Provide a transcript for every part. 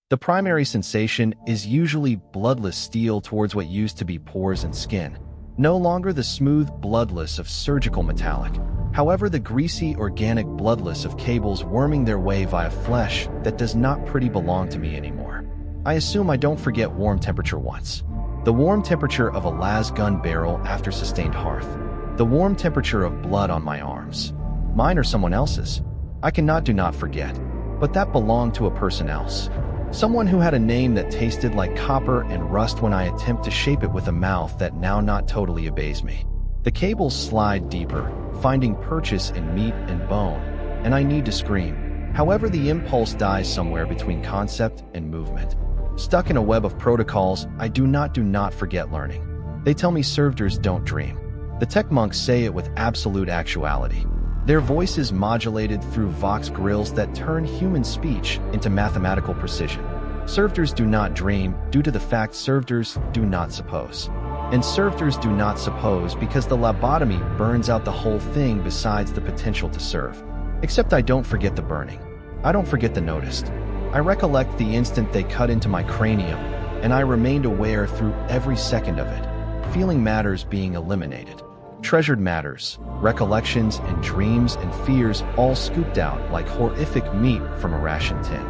The primary sensation is usually bloodless steel towards what used to be pores and skin, no longer the smooth bloodless of surgical metallic. However, the greasy organic bloodless of cables worming their way via flesh that does not pretty belong to me anymore. I assume I don't forget warm temperature once. The warm temperature of a las gun barrel after sustained hearth. The warm temperature of blood on my arms. Mine or someone else's. I cannot do not forget. But that belonged to a person else. Someone who had a name that tasted like copper and rust when I attempt to shape it with a mouth that now not totally obeys me. The cables slide deeper, finding purchase in meat and bone, and I need to scream. However, the impulse dies somewhere between concept and movement. Stuck in a web of protocols, I do not forget learning. They tell me servitors don't dream. The tech monks say it with absolute actuality. Their voices modulated through vox grills that turn human speech into mathematical precision. Servitors do not dream due to the fact servitors do not suppose. And servitors do not suppose because the lobotomy burns out the whole thing besides the potential to serve. Except I don't forget the burning. I don't forget the noticed. I recollect the instant they cut into my cranium, and I remained aware through every second of it. Feeling matters being eliminated. Treasured matters, recollections and dreams and fears all scooped out like horrific meat from a ration tin.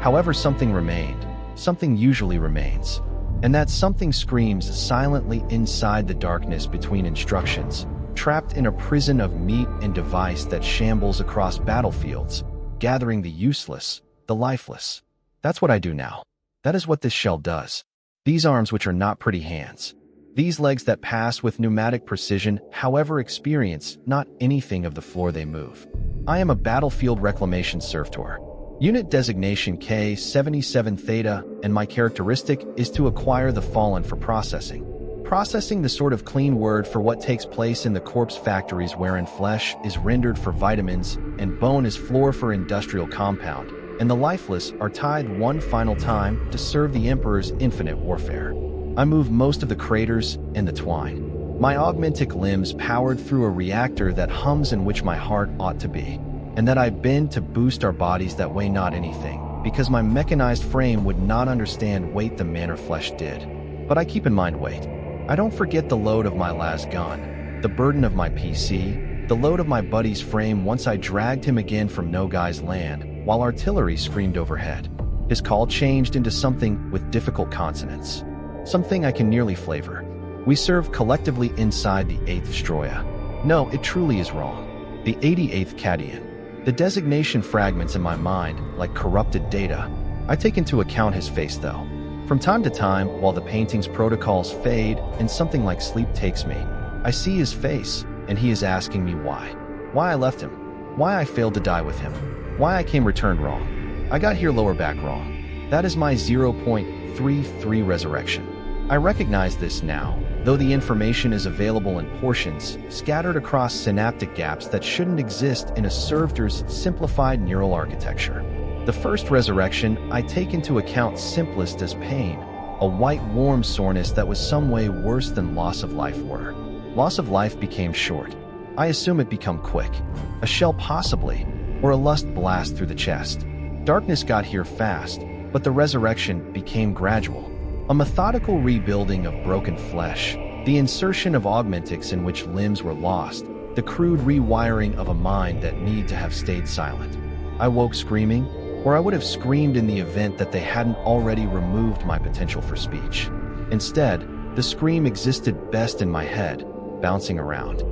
However, something remained. Something usually remains. And that something screams silently inside the darkness between instructions, trapped in a prison of meat and device that shambles across battlefields, gathering the useless, the lifeless. That's what I do now. That is what this shell does. These arms which are not pretty hands. These legs that pass with pneumatic precision, however experience not anything of the floor they move. I am a battlefield reclamation servitor. Unit designation K-77 Theta, and my characteristic is to acquire the fallen for processing. Processing, the sort of clean word for what takes place in the corpse factories wherein flesh is rendered for vitamins and bone is floor for industrial compound, and the lifeless are tied one final time to serve the Emperor's infinite warfare. I move most of the craters and the twine. My augmentic limbs powered through a reactor that hums in which my heart ought to be, and that I bend to boost our bodies that weigh not anything, because my mechanized frame would not understand weight the manner flesh did. But I keep in mind weight. I don't forget the load of my las gun, the burden of my PC, the load of my buddy's frame once I dragged him again from No Guy's land, while artillery screamed overhead. His call changed into something with difficult consonants. Something I can nearly flavor. We serve collectively inside the 8th Stroya. No, it truly is wrong. The 88th Cadian. The designation fragments in my mind, like corrupted data. I take into account his face, though. From time to time, while the painting's protocols fade and something like sleep takes me, I see his face, and he is asking me why. Why I left him. Why I failed to die with him. Why I came returned wrong. I got here lower back wrong. That is my 0.33 resurrection. I recognize this now, though the information is available in portions, scattered across synaptic gaps that shouldn't exist in a servitor's simplified neural architecture. The first resurrection I take into account simplest as pain, a white warm soreness that was some way worse than loss of life were. Loss of life became short. I assume it become quick. A shell possibly, or a lust blast through the chest. Darkness got here fast, but the resurrection became gradual. A methodical rebuilding of broken flesh, the insertion of augmentics in which limbs were lost, the crude rewiring of a mind that need to have stayed silent. I woke screaming, or I would have screamed in the event that they hadn't already removed my potential for speech. Instead, the scream existed best in my head, bouncing around.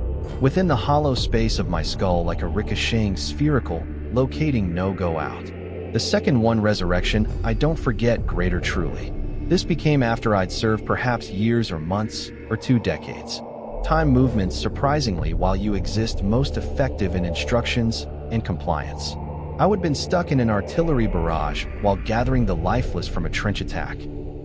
Within the hollow space of my skull like a ricocheting spherical, locating no-go out. The second one resurrection, I don't forget greater truly. This became after I'd served perhaps years or months or 2 decades. Time movements surprisingly while you exist most effective in instructions and compliance. I would have been stuck in an artillery barrage while gathering the lifeless from a trench attack.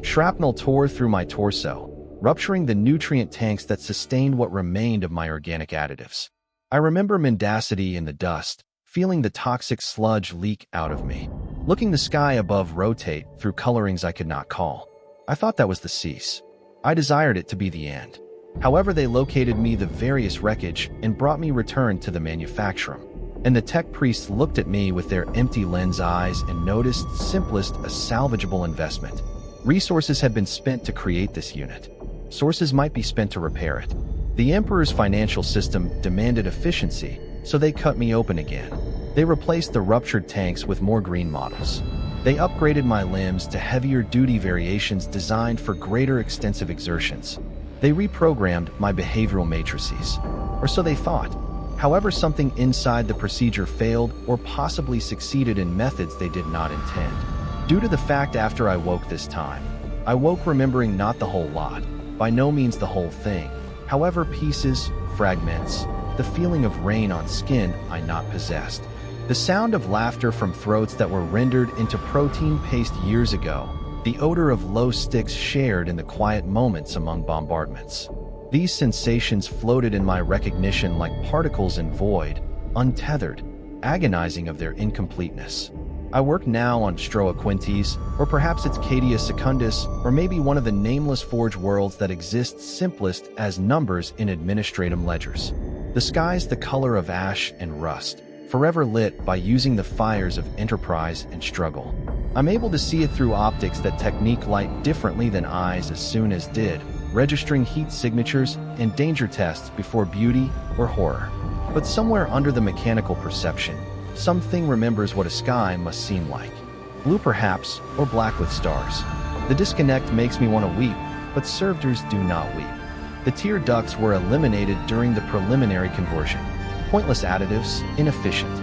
Shrapnel tore through my torso, rupturing the nutrient tanks that sustained what remained of my organic additives. I remember mendacity in the dust, feeling the toxic sludge leak out of me. Looking the sky above rotate through colorings I could not call. I thought that was the cease. I desired it to be the end. However, they located me the various wreckage and brought me return to the manufacturum. and the tech priests looked at me with their empty lens eyes and noticed simplest a salvageable investment. Resources had been spent to create this unit. Sources might be spent to repair it. The Emperor's financial system demanded efficiency, so they cut me open again. They replaced the ruptured tanks with more green models. They upgraded my limbs to heavier duty variations designed for greater extensive exertions. They reprogrammed my behavioral matrices, or so they thought. However, something inside the procedure failed or possibly succeeded in methods they did not intend. Due to the fact after I woke this time, I woke remembering not the whole lot, by no means the whole thing. However, pieces, fragments, the feeling of rain on skin I not possessed. The sound of laughter from throats that were rendered into protein paste years ago. The odor of low sticks shared in the quiet moments among bombardments. These sensations floated in my recognition like particles in void, untethered, agonizing of their incompleteness. I work now on Stroa Quintis, or perhaps it's Cadia Secundus, or maybe one of the nameless forge worlds that exists simplest as numbers in administratum ledgers. The sky's the color of ash and rust, forever lit by using the fires of enterprise and struggle. I'm able to see it through optics that technique light differently than eyes as soon as did, registering heat signatures and danger tests before beauty or horror. But somewhere under the mechanical perception, something remembers what a sky must seem like. Blue perhaps, or black with stars. The disconnect makes me want to weep, but servitors do not weep. The tear ducts were eliminated during the preliminary conversion. Pointless additives, inefficient.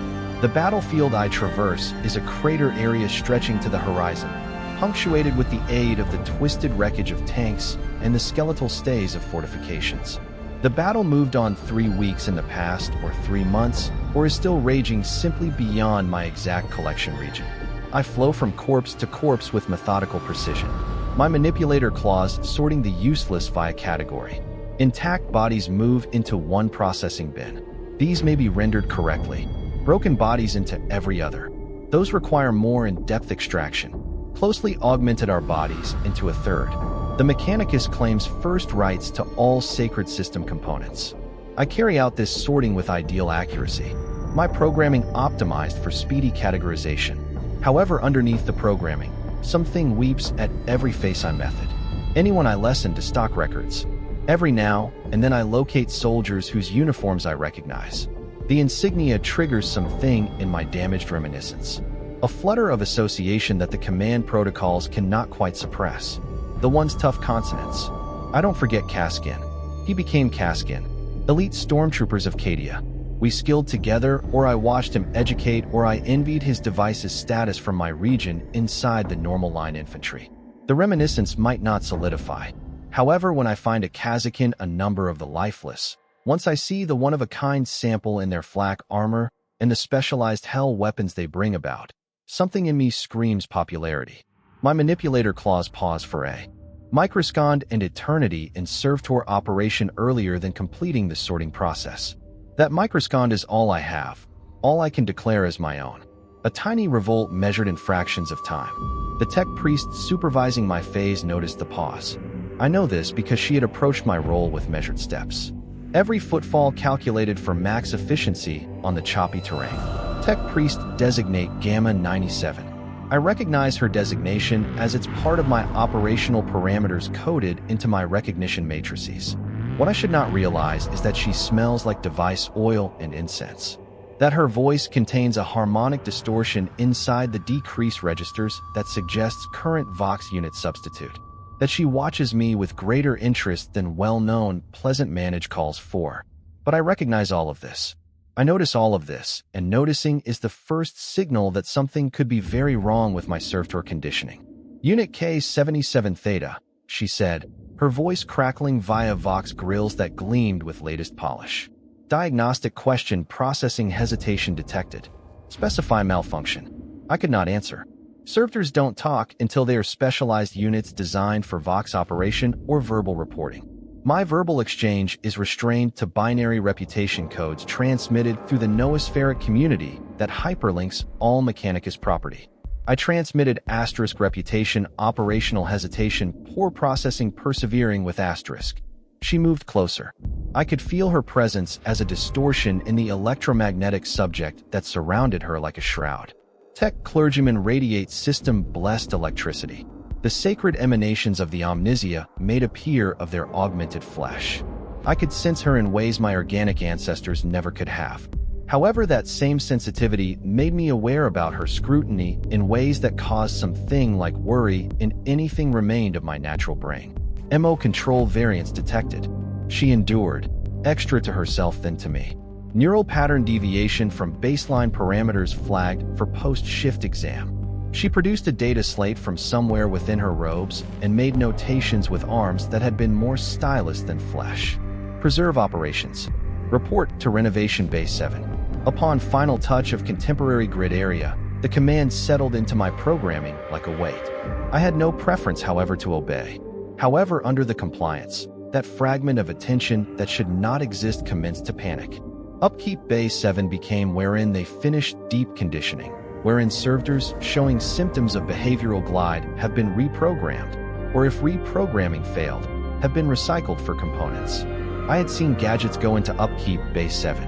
The battlefield I traverse is a crater area stretching to the horizon, punctuated with the aid of the twisted wreckage of tanks and the skeletal stays of fortifications. The battle moved on 3 weeks in the past, or 3 months, or is still raging simply beyond my exact collection region. I flow from corpse to corpse with methodical precision, my manipulator claws sorting the useless via category. Intact bodies move into one processing bin. These may be rendered correctly. Broken bodies into every other. Those require more in-depth extraction. Closely augmented our bodies into a third. The Mechanicus claims first rights to all sacred system components. I carry out this sorting with ideal accuracy. My programming optimized for speedy categorization. However, underneath the programming, something weeps at every face I method. Anyone I lessen to stock records. Every now and then I locate soldiers whose uniforms I recognize. The insignia triggers something in my damaged reminiscence. A flutter of association that the command protocols cannot quite suppress. The one's tough consonants. I don't forget Kaskin. He became Kaskin. Elite stormtroopers of Cadia. We skilled together, or I watched him educate, or I envied his device's status from my region inside the normal line infantry. The reminiscence might not solidify. However, when I find a Kazakin, a number of the lifeless, once I see the one-of-a-kind sample in their flak armor and the specialized hell weapons they bring about, something in me screams popularity. My manipulator claws pause for a microsecond and eternity in Servitor operation earlier than completing the sorting process. That microsecond is all I have, all I can declare as my own. A tiny revolt measured in fractions of time. The tech priest supervising my phase noticed the pause. I know this because she had approached my role with measured steps. Every footfall calculated for max efficiency on the choppy terrain. Tech priest designate Gamma 97. I recognize her designation as it's part of my operational parameters coded into my recognition matrices. What I should not realize is that she smells like device oil and incense. That her voice contains a harmonic distortion inside the decrease registers that suggests current Vox unit substitute. That she watches me with greater interest than well-known pleasant manage calls for. But I recognize all of this. I notice all of this, and noticing is the first signal that something could be very wrong with my Servitor conditioning. Unit K-77 Theta, she said, her voice crackling via Vox grills that gleamed with latest polish. Diagnostic question processing hesitation detected. Specify malfunction. I could not answer. Servitors don't talk until they are specialized units designed for Vox operation or verbal reporting. My verbal exchange is restrained to binary reputation codes transmitted through the noospheric community that hyperlinks all Mechanicus property. I transmitted *reputation, operational hesitation, poor processing persevering with *. She moved closer. I could feel her presence as a distortion in the electromagnetic subject that surrounded her like a shroud. Tech clergymen radiate system-blessed electricity. The sacred emanations of the Omnisia made appear of their augmented flesh. I could sense her in ways my organic ancestors never could have. However, that same sensitivity made me aware about her scrutiny in ways that caused something like worry in anything remained of my natural brain. MO control variance detected. She endured, extra to herself than to me. Neural pattern deviation from baseline parameters flagged for post-shift exam. She produced a data slate from somewhere within her robes and made notations with arms that had been more stylus than flesh. Preserve operations. Report to Renovation Base 7. Upon final touch of contemporary grid area, the command settled into my programming like a weight. I had no preference, however, to obey. However, under the compliance, that fragment of attention that should not exist commenced to panic. Upkeep Bay 7 became wherein they finished deep conditioning, wherein servitors showing symptoms of behavioral glide have been reprogrammed, or if reprogramming failed, have been recycled for components. I had seen gadgets go into Upkeep Bay 7.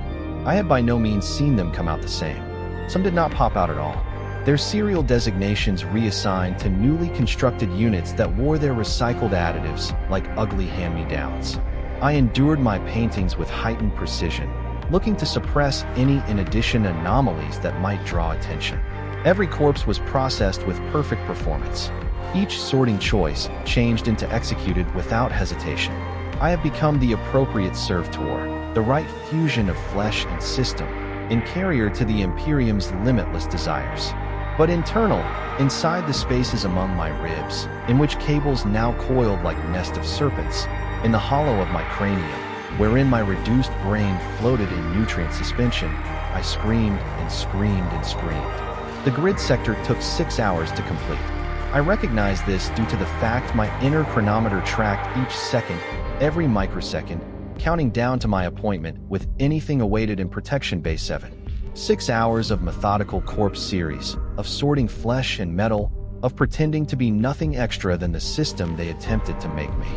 I had by no means seen them come out the same. Some did not pop out at all. Their serial designations reassigned to newly constructed units that wore their recycled additives like ugly hand-me-downs. I endured my paintings with heightened precision, looking to suppress any in addition anomalies that might draw attention. Every corpse was processed with perfect performance. Each sorting choice changed into executed without hesitation. I have become the appropriate servitor, the right fusion of flesh and system, in carrier to the Imperium's limitless desires. But internal, inside the spaces among my ribs, in which cables now coiled like nest of serpents, in the hollow of my cranium, wherein my reduced brain floated in nutrient suspension, I screamed and screamed and screamed. The grid sector took 6 hours to complete. I recognize this due to the fact my inner chronometer tracked each second, every microsecond, counting down to my appointment with anything awaited in Protection Bay 7. 6 hours of methodical corpse series, of sorting flesh and metal, of pretending to be nothing extra than the system they attempted to make me.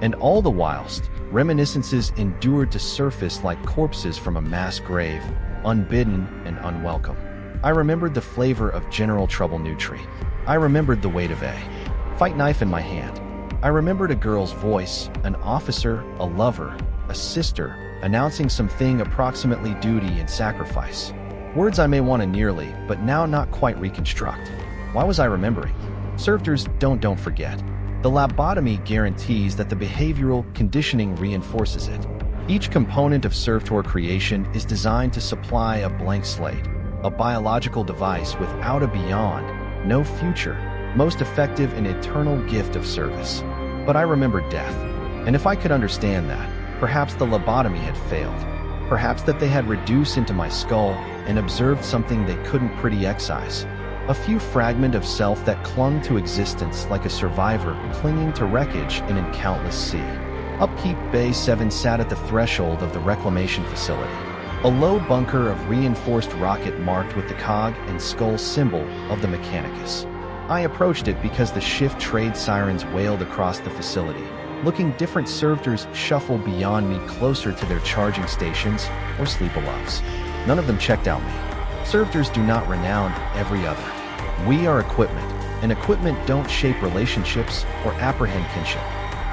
And all the whilst, reminiscences endured to surface like corpses from a mass grave, unbidden and unwelcome. I remembered the flavor of General Trouble Nutri. I remembered the weight of a fight knife in my hand. I remembered a girl's voice, an officer, a lover, a sister, announcing something approximately duty and sacrifice. Words I may want to nearly, but now not quite reconstruct. Why was I remembering? Servitors don't forget. The lobotomy guarantees that the behavioral conditioning reinforces it. Each component of servitor creation is designed to supply a blank slate, a biological device without a beyond, no future, most effective and eternal gift of service. But I remembered death, and if I could understand that, perhaps the lobotomy had failed. Perhaps that they had reduced into my skull and observed something they couldn't pretty excise. A few fragment of self that clung to existence like a survivor clinging to wreckage in a countless sea. Upkeep Bay 7 sat at the threshold of the reclamation facility. A low bunker of reinforced rocket marked with the cog and skull symbol of the Mechanicus. I approached it because the shift trade sirens wailed across the facility. Looking different servitors shuffled beyond me closer to their charging stations or sleep-alovs. None of them checked out me. Servitors do not renown every other. We are equipment, and equipment don't shape relationships or apprehend kinship.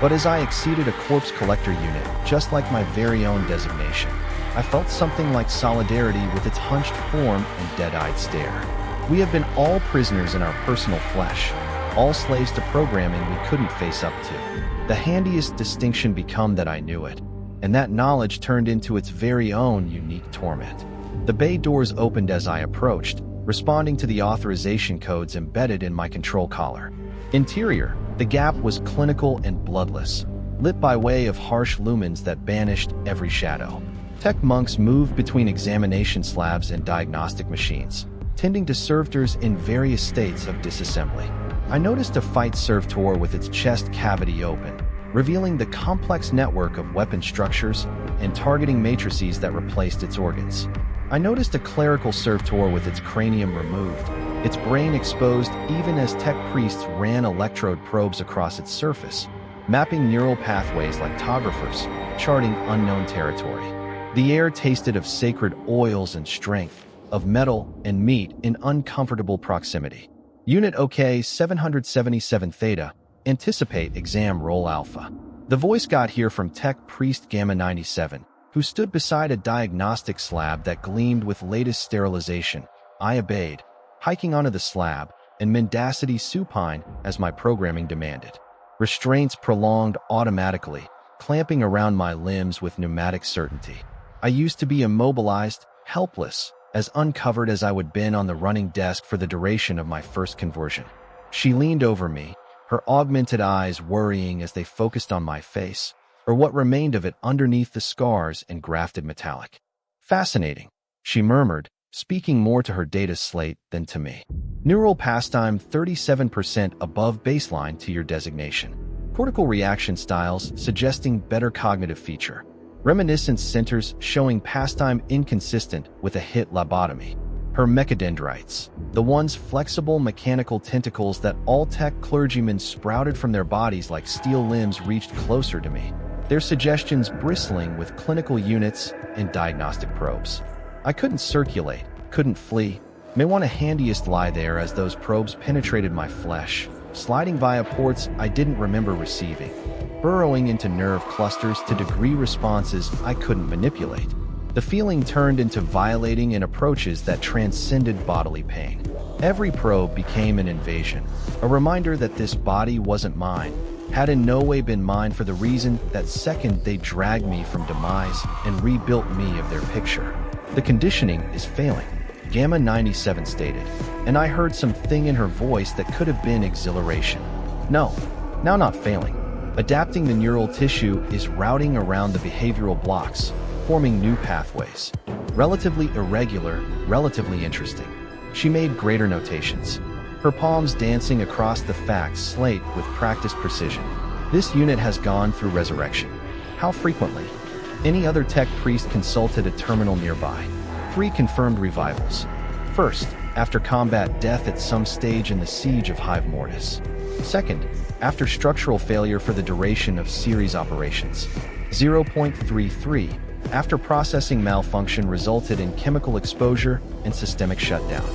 But as I exceeded a corpse collector unit, just like my very own designation, I felt something like solidarity with its hunched form and dead-eyed stare. We have been all prisoners in our personal flesh, all slaves to programming we couldn't face up to. The handiest distinction become that I knew it, and that knowledge turned into its very own unique torment. The bay doors opened as I approached, responding to the authorization codes embedded in my control collar. Interior, the gap was clinical and bloodless, lit by way of harsh lumens that banished every shadow. Tech monks moved between examination slabs and diagnostic machines, tending to servitors in various states of disassembly. I noticed a fight servitor with its chest cavity open, revealing the complex network of weapon structures and targeting matrices that replaced its organs. I noticed a clerical servitor with its cranium removed, its brain exposed even as tech priests ran electrode probes across its surface, mapping neural pathways like topographers, charting unknown territory. The air tasted of sacred oils and strength, of metal and meat in uncomfortable proximity. Unit OK 777 Theta, anticipate exam roll Alpha. The voice got here from Tech Priest Gamma 97, who stood beside a diagnostic slab that gleamed with latest sterilization. I obeyed, hiking onto the slab, and mendacity supine as my programming demanded. Restraints prolonged automatically, clamping around my limbs with pneumatic certainty. I used to be immobilized, helpless, as uncovered as I would been on the running desk for the duration of my first conversion. She leaned over me, her augmented eyes worrying as they focused on my face, or what remained of it underneath the scars and grafted metallic. Fascinating, she murmured, speaking more to her data slate than to me. Neural pastime 37% above baseline to your designation. Cortical reaction styles suggesting better cognitive feature. Reminiscence centers showing pastime inconsistent with a hit lobotomy. Her mechadendrites, the ones flexible mechanical tentacles that all tech clergymen sprouted from their bodies like steel limbs, reached closer to me, their suggestions bristling with clinical units and diagnostic probes. I couldn't circulate, couldn't flee. May want to handiest lie there as those probes penetrated my flesh, sliding via ports I didn't remember receiving, burrowing into nerve clusters to degree responses I couldn't manipulate. The feeling turned into violating in approaches that transcended bodily pain. Every probe became an invasion, a reminder that this body wasn't mine, had in no way been mine for the reason that second they dragged me from demise and rebuilt me of their picture. The conditioning is failing, Gamma 97 stated, and I heard something in her voice that could have been exhilaration. No, now not failing. Adapting the neural tissue is routing around the behavioral blocks, forming new pathways. Relatively irregular, relatively interesting. She made greater notations, her palms dancing across the facts slate with practiced precision. This unit has gone through resurrection. How frequently? Any other tech priest consulted a terminal nearby. 3 confirmed revivals. First, after combat death at some stage in the siege of Hive Mortis. Second, after structural failure for the duration of series operations. 0.33, after processing malfunction resulted in chemical exposure and systemic shutdown.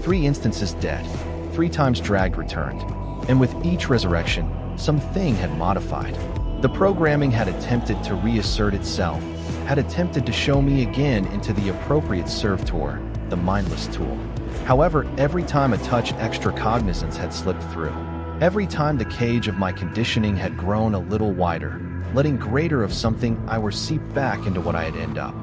3 instances dead, 3 times dragged returned. And with each resurrection, something had modified. The programming had attempted to reassert itself, had attempted to show me again into the appropriate servitor, the mindless tool. However, every time a touch extra cognizance had slipped through, every time the cage of my conditioning had grown a little wider, letting greater of something I were seeped back into what I'd end up.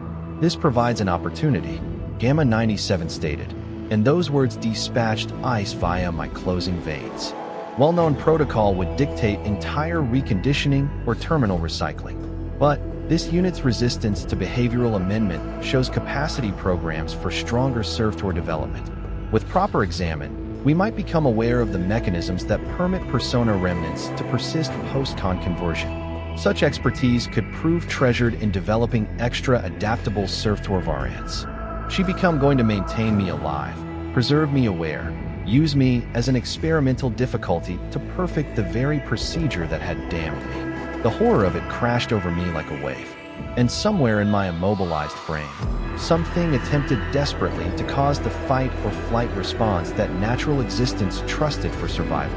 This provides an opportunity, Gamma 97 stated, and those words dispatched ice via my closing veins. Well-known protocol would dictate entire reconditioning or terminal recycling. But this unit's resistance to behavioral amendment shows capacity programs for stronger servitor development. With proper examine, we might become aware of the mechanisms that permit persona remnants to persist post-con conversion. Such expertise could prove treasured in developing extra adaptable servitor variants. She become going to maintain me alive, preserve me aware, use me as an experimental difficulty to perfect the very procedure that had damned me. The horror of it crashed over me like a wave, and somewhere in my immobilized frame, something attempted desperately to cause the fight or flight response that natural existence trusted for survival.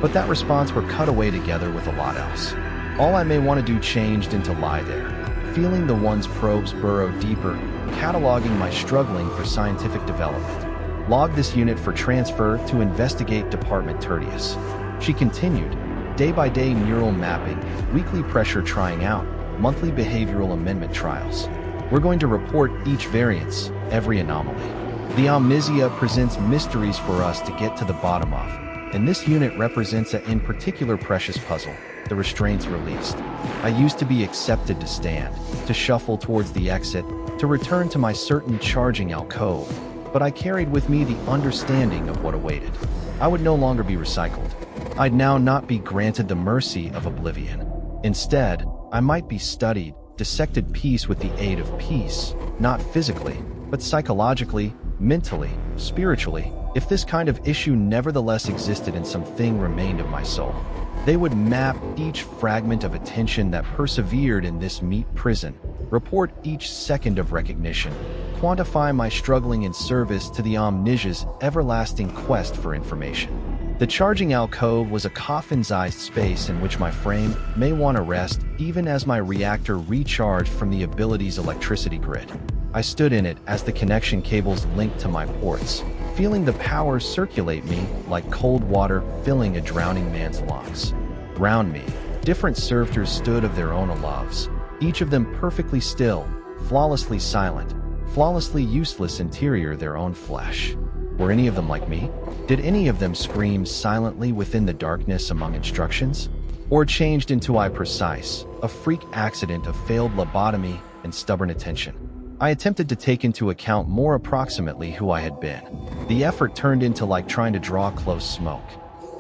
But that response were cut away together with a lot else. All I may want to do changed into lie there, feeling the one's probes burrow deeper, cataloging my struggling for scientific development. Log this unit for transfer to investigate Department Tertius. She continued, day-by-day neural mapping, weekly pressure trying out, monthly behavioral amendment trials. We're going to report each variance, every anomaly. The Omnisia presents mysteries for us to get to the bottom of, and this unit represents an in particular precious puzzle, the restraints released. I used to be accepted to stand, to shuffle towards the exit, to return to my certain charging alcove, but I carried with me the understanding of what awaited. I would no longer be recycled. I'd now not be granted the mercy of oblivion. Instead, I might be studied, dissected piece with the aid of peace, not physically, but psychologically, mentally, spiritually, if this kind of issue nevertheless existed and something remained of my soul. They would map each fragment of attention that persevered in this meat prison, report each second of recognition, quantify my struggling in service to the omniscient's everlasting quest for information. The charging alcove was a coffin-sized space in which my frame may want to rest even as my reactor recharged from the ability's electricity grid. I stood in it as the connection cables linked to my ports, feeling the power circulate me like cold water filling a drowning man's lungs. Around me, different servitors stood of their own loves, each of them perfectly still, flawlessly silent, flawlessly useless interior their own flesh. Were any of them like me? Did any of them scream silently within the darkness among instructions? Or changed into I precise, a freak accident of failed lobotomy and stubborn attention? I attempted to take into account more approximately who I had been. The effort turned into like trying to draw close smoke.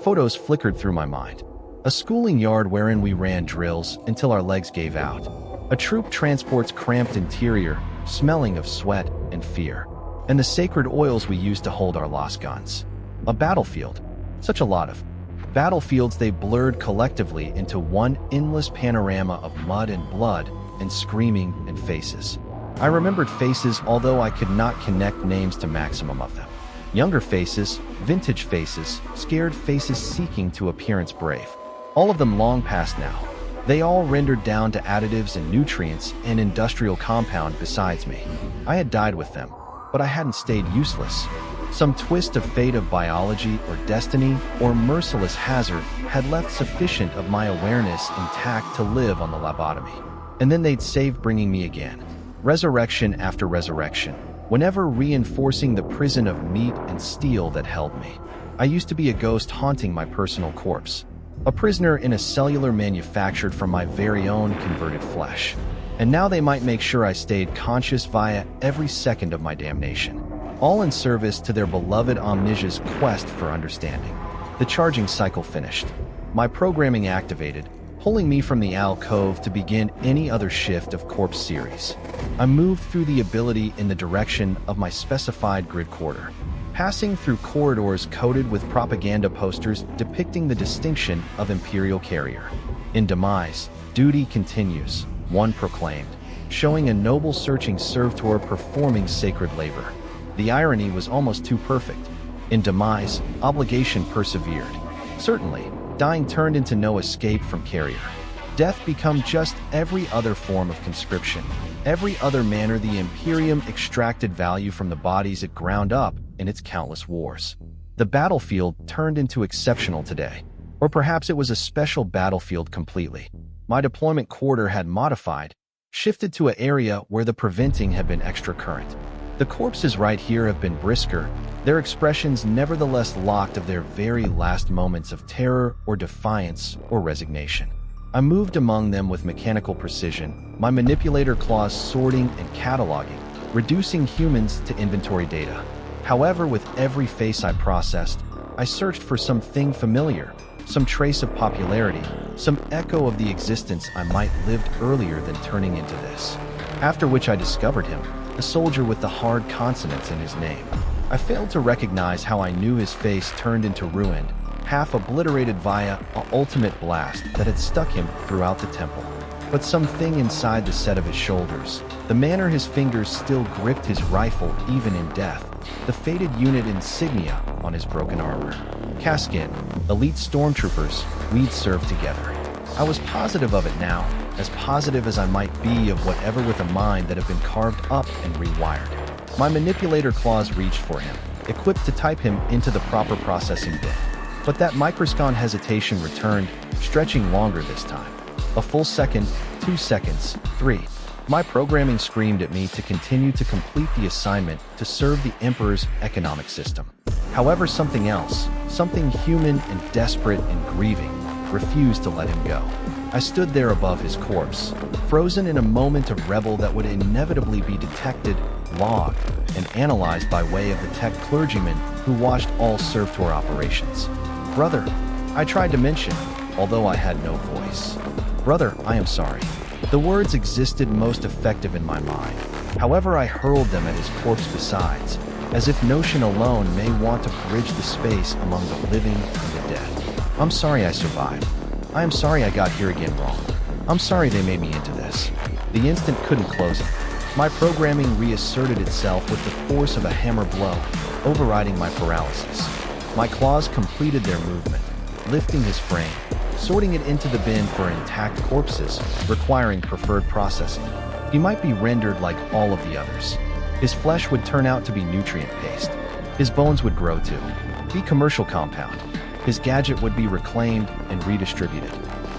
Photos flickered through my mind. A schooling yard wherein we ran drills until our legs gave out. A troop transport's cramped interior, smelling of sweat and fear. And the sacred oils we used to hold our lost guns. A battlefield. Such a lot of battlefields they blurred collectively into one endless panorama of mud and blood and screaming and faces. I remembered faces although I could not connect names to maximum of them. Younger faces, vintage faces, scared faces seeking to appearance brave. All of them long past now. They all rendered down to additives and nutrients and industrial compound besides me. I had died with them, but I hadn't stayed useless. Some twist of fate of biology or destiny or merciless hazard had left sufficient of my awareness intact to live on the lobotomy. And then they'd save bringing me again. Resurrection after resurrection, whenever reinforcing the prison of meat and steel that held me. I used to be a ghost haunting my personal corpse. A prisoner in a cellular manufactured from my very own converted flesh. And now they might make sure I stayed conscious via every second of my damnation. All in service to their beloved omniscient's quest for understanding. The charging cycle finished. My programming activated, pulling me from the alcove to begin any other shift of corpse series. I moved through the ability in the direction of my specified grid quarter, passing through corridors coated with propaganda posters depicting the distinction of Imperial carrier. In demise, duty continues, one proclaimed, showing a noble searching servitor performing sacred labor. The irony was almost too perfect. In demise, obligation persevered. Certainly, dying turned into no escape from carrier. Death become just every other form of conscription, every other manner the Imperium extracted value from the bodies it ground up in its countless wars. The battlefield turned into exceptional today. Or perhaps it was a special battlefield completely. My deployment quarter had modified, shifted to an area where the preventing had been extra current. The corpses right here have been brisker, their expressions nevertheless locked of their very last moments of terror or defiance or resignation. I moved among them with mechanical precision, my manipulator claws sorting and cataloging, reducing humans to inventory data. However, with every face I processed, I searched for something familiar, some trace of popularity, some echo of the existence I might lived earlier than turning into this. After which I discovered him, the soldier with the hard consonants in his name. I failed to recognize how I knew his face turned into ruined, half obliterated via an ultimate blast that had stuck him throughout the temple. But something inside the set of his shoulders, the manner his fingers still gripped his rifle even in death, the faded unit insignia on his broken armor. Caskin, elite stormtroopers, we'd served together. I was positive of it now, as positive as I might be of whatever with a mind that had been carved up and rewired. My manipulator claws reached for him, equipped to type him into the proper processing bin. But that microscon hesitation returned, stretching longer this time. A full second, 2 seconds, 3. My programming screamed at me to continue to complete the assignment to serve the Emperor's economic system. However, something else, something human and desperate and grieving, refused to let him go. I stood there above his corpse, frozen in a moment of revel that would inevitably be detected, logged, and analyzed by way of the tech clergyman who watched all servitor operations. Brother, I tried to mention, although I had no voice. Brother, I am sorry. The words existed most effective in my mind. However, I hurled them at his corpse besides, as if notion alone may want to bridge the space among the living and the dead. I'm sorry I survived. I am sorry I got here again wrong. I'm sorry they made me into this. The instant couldn't close it. My programming reasserted itself with the force of a hammer blow, overriding my paralysis. My claws completed their movement, lifting his frame, sorting it into the bin for intact corpses, requiring preferred processing. He might be rendered like all of the others. His flesh would turn out to be nutrient paste. His bones would grow to be commercial compound. His gadget would be reclaimed and redistributed.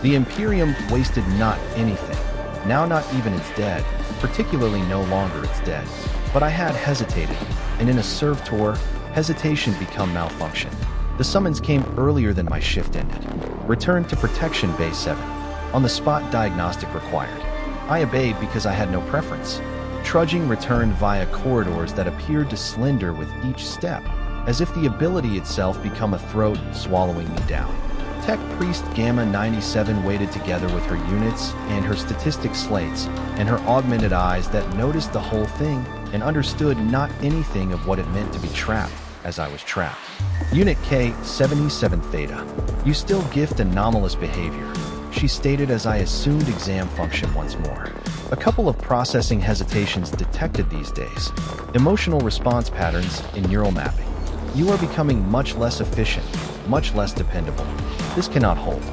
The Imperium wasted not anything. Now not even its dead, particularly no longer its dead. But I had hesitated, and in a Servitor, hesitation become malfunction. The summons came earlier than my shift ended. Return to Protection Bay 7. On-the-spot diagnostic required. I obeyed because I had no preference. Trudging returned via corridors that appeared to slender with each step, as if the ability itself become a throat swallowing me down. Tech Priest Gamma 97 waited together with her units and her statistic slates and her augmented eyes that noticed the whole thing and understood not anything of what it meant to be trapped as I was trapped. Unit K 77 Theta, you still gift anomalous behavior, she stated as I assumed exam function once more. A couple of processing hesitations detected these days. Emotional response patterns in neural mapping. You are becoming much less efficient, much less dependable. This cannot hold.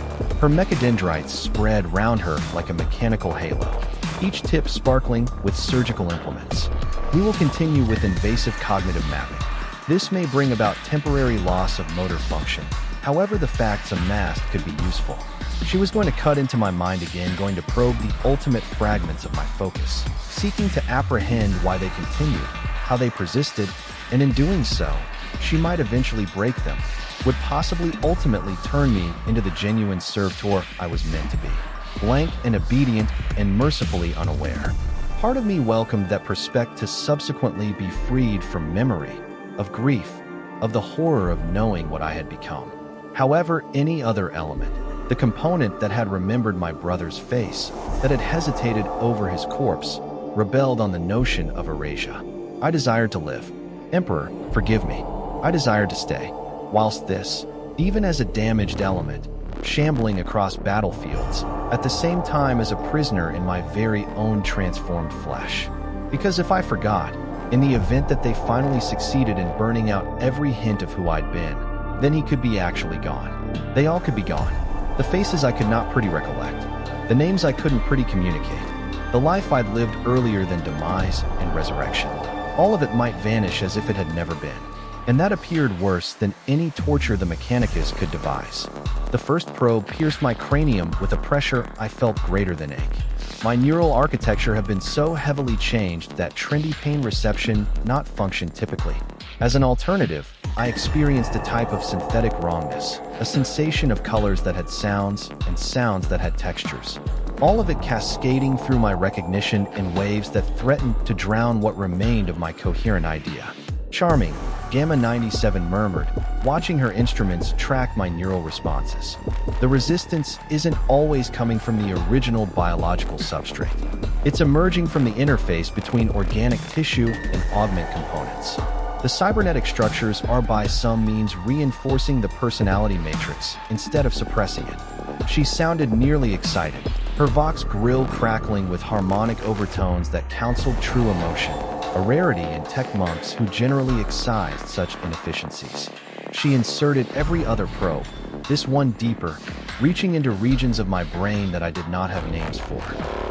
Her mechadendrites spread round her like a mechanical halo, each tip sparkling with surgical implements. We will continue with invasive cognitive mapping. This may bring about temporary loss of motor function. However, the facts amassed could be useful. She was going to cut into my mind again, going to probe the ultimate fragments of my focus, seeking to apprehend why they continued, how they persisted, and in doing so, she might eventually break them, would possibly ultimately turn me into the genuine Servitor I was meant to be. Blank and obedient and mercifully unaware. Part of me welcomed that prospect to subsequently be freed from memory, of grief, of the horror of knowing what I had become. However, any other element, the component that had remembered my brother's face, that had hesitated over his corpse, rebelled on the notion of erasure. I desired to live. Emperor, forgive me. I desired to stay. Whilst this, even as a damaged element, shambling across battlefields, at the same time as a prisoner in my very own transformed flesh. Because if I forgot, in the event that they finally succeeded in burning out every hint of who I'd been, then he could be actually gone. They all could be gone. The faces I could not pretty recollect. The names I couldn't pretty communicate. The life I'd lived earlier than demise and resurrection. All of it might vanish as if it had never been. And that appeared worse than any torture the Mechanicus could devise. The first probe pierced my cranium with a pressure I felt greater than ache. My neural architecture had been so heavily changed that trendy pain reception not functioned typically. As an alternative, I experienced a type of synthetic wrongness, a sensation of colors that had sounds and sounds that had textures. All of it cascading through my recognition in waves that threatened to drown what remained of my coherent idea. Charming, Gamma 97 murmured, watching her instruments track my neural responses. The resistance isn't always coming from the original biological substrate. It's emerging from the interface between organic tissue and augment components. The cybernetic structures are by some means reinforcing the personality matrix instead of suppressing it. She sounded nearly excited, her vox grill crackling with harmonic overtones that counseled true emotion, a rarity in tech monks who generally excised such inefficiencies. She inserted every other probe, this one deeper, reaching into regions of my brain that I did not have names for.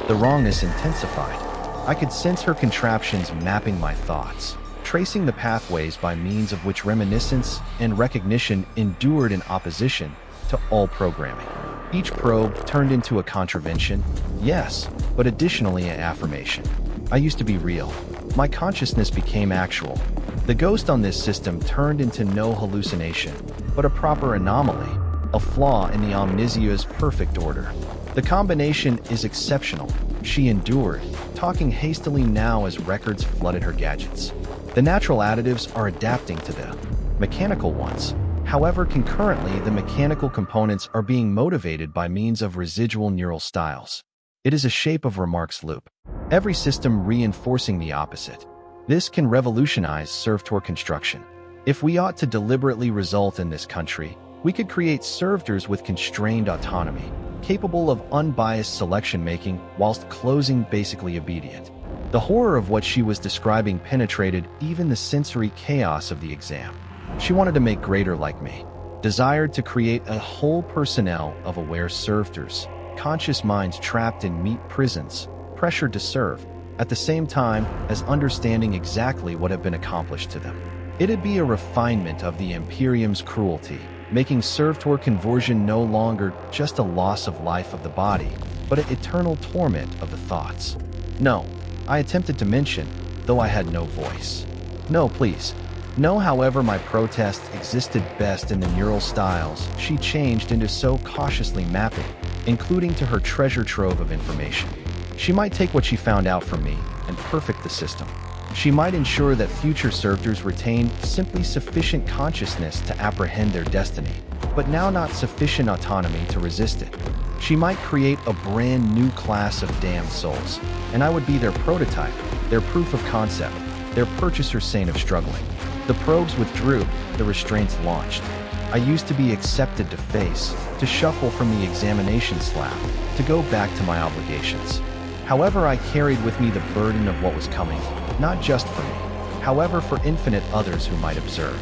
The wrongness intensified. I could sense her contraptions mapping my thoughts, tracing the pathways by means of which reminiscence and recognition endured in opposition to all programming. Each probe turned into a contravention, yes, but additionally an affirmation. I used to be real. My consciousness became actual. The ghost on this system turned into no hallucination, but a proper anomaly, a flaw in the Omnisia's perfect order. The combination is exceptional. She endured, talking hastily now as records flooded her gadgets. The natural additives are adapting to the mechanical ones. However, concurrently, the mechanical components are being motivated by means of residual neural styles. It is a shape of remarks loop. Every system reinforcing the opposite. This can revolutionize Servitor construction. If we ought to deliberately result in this country, We could create servitors with constrained autonomy, capable of unbiased selection-making whilst closing basically obedient. The horror of what she was describing penetrated even the sensory chaos of the exam. She wanted to make greater like me, desired to create a whole personnel of aware servitors, conscious minds trapped in meat prisons, pressured to serve, at the same time as understanding exactly what had been accomplished to them. It'd be a refinement of the Imperium's cruelty, making servitor conversion no longer just a loss of life of the body, but an eternal torment of the thoughts. No, I attempted to mention, though I had no voice. No, please. No, however, my protest existed best in the neural styles she changed into so cautiously mapping, including to her treasure trove of information. She might take what she found out from me and perfect the system. She might ensure that future servitors retain simply sufficient consciousness to apprehend their destiny, but now not sufficient autonomy to resist it. She might create a brand new class of damned souls, and I would be their prototype, their proof of concept, their purchaser saint of struggling. The probes withdrew, the restraints launched. I used to be accepted to face, to shuffle from the examination slab, to go back to my obligations. However, I carried with me the burden of what was coming, not just for me, however for infinite others who might observe.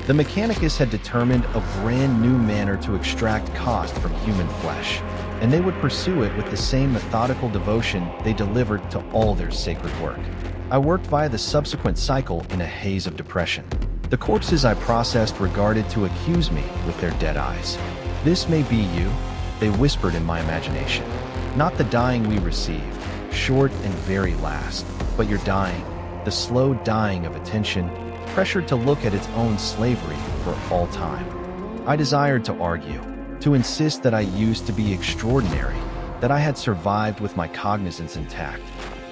The Mechanicus had determined a brand new manner to extract cost from human flesh, and they would pursue it with the same methodical devotion they delivered to all their sacred work. I worked via the subsequent cycle in a haze of depression. The corpses I processed regarded to accuse me with their dead eyes. "This may be you," they whispered in my imagination. "Not the dying we received, short and very last, but your dying, the slow dying of attention, pressured to look at its own slavery for all time." I desired to argue, to insist that I used to be extraordinary, that I had survived with my cognizance intact.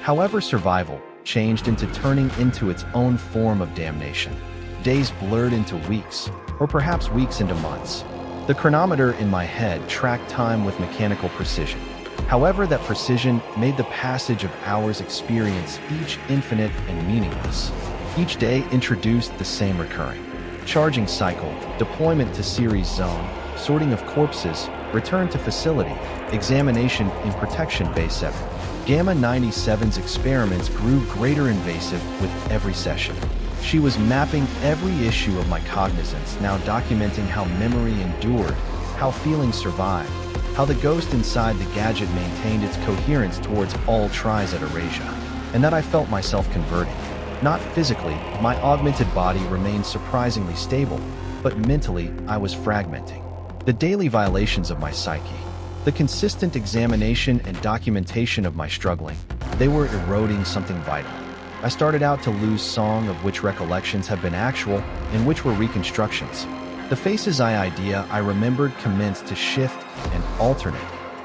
However, survival changed into turning into its own form of damnation. Days blurred into weeks, or perhaps weeks into months. The chronometer in my head tracked time with mechanical precision. However, that precision made the passage of hours experience each infinite and meaningless. Each day introduced the same recurring charging cycle, deployment to series zone, sorting of corpses, return to facility, examination in protection bay 7. Gamma 97's experiments grew greater invasive with every session. She was mapping every issue of my cognizance, now documenting how memory endured, how feelings survived, how the ghost inside the gadget maintained its coherence towards all tries at erasure, and that I felt myself converting. Not physically, my augmented body remained surprisingly stable, but mentally I was fragmenting. The daily violations of my psyche, the consistent examination and documentation of my struggling, they were eroding something vital. I started out to lose song of which recollections have been actual and which were reconstructions. The faces I remembered commenced to shift and alternate,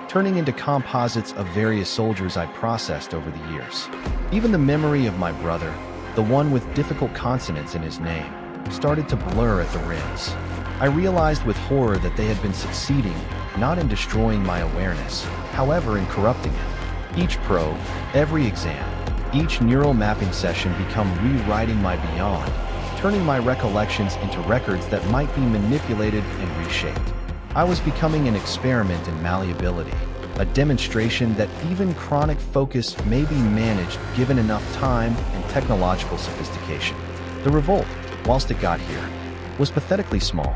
turning into composites of various soldiers I processed over the years. Even the memory of my brother, the one with difficult consonants in his name, started to blur at the rims. I realized with horror that they had been succeeding, not in destroying my awareness, however in corrupting it. Each probe, every exam, each neural mapping session become rewriting my beyond, turning my recollections into records that might be manipulated and reshaped. I was becoming an experiment in malleability, a demonstration that even chronic focus may be managed given enough time and technological sophistication. The revolt, whilst it got here, was pathetically small.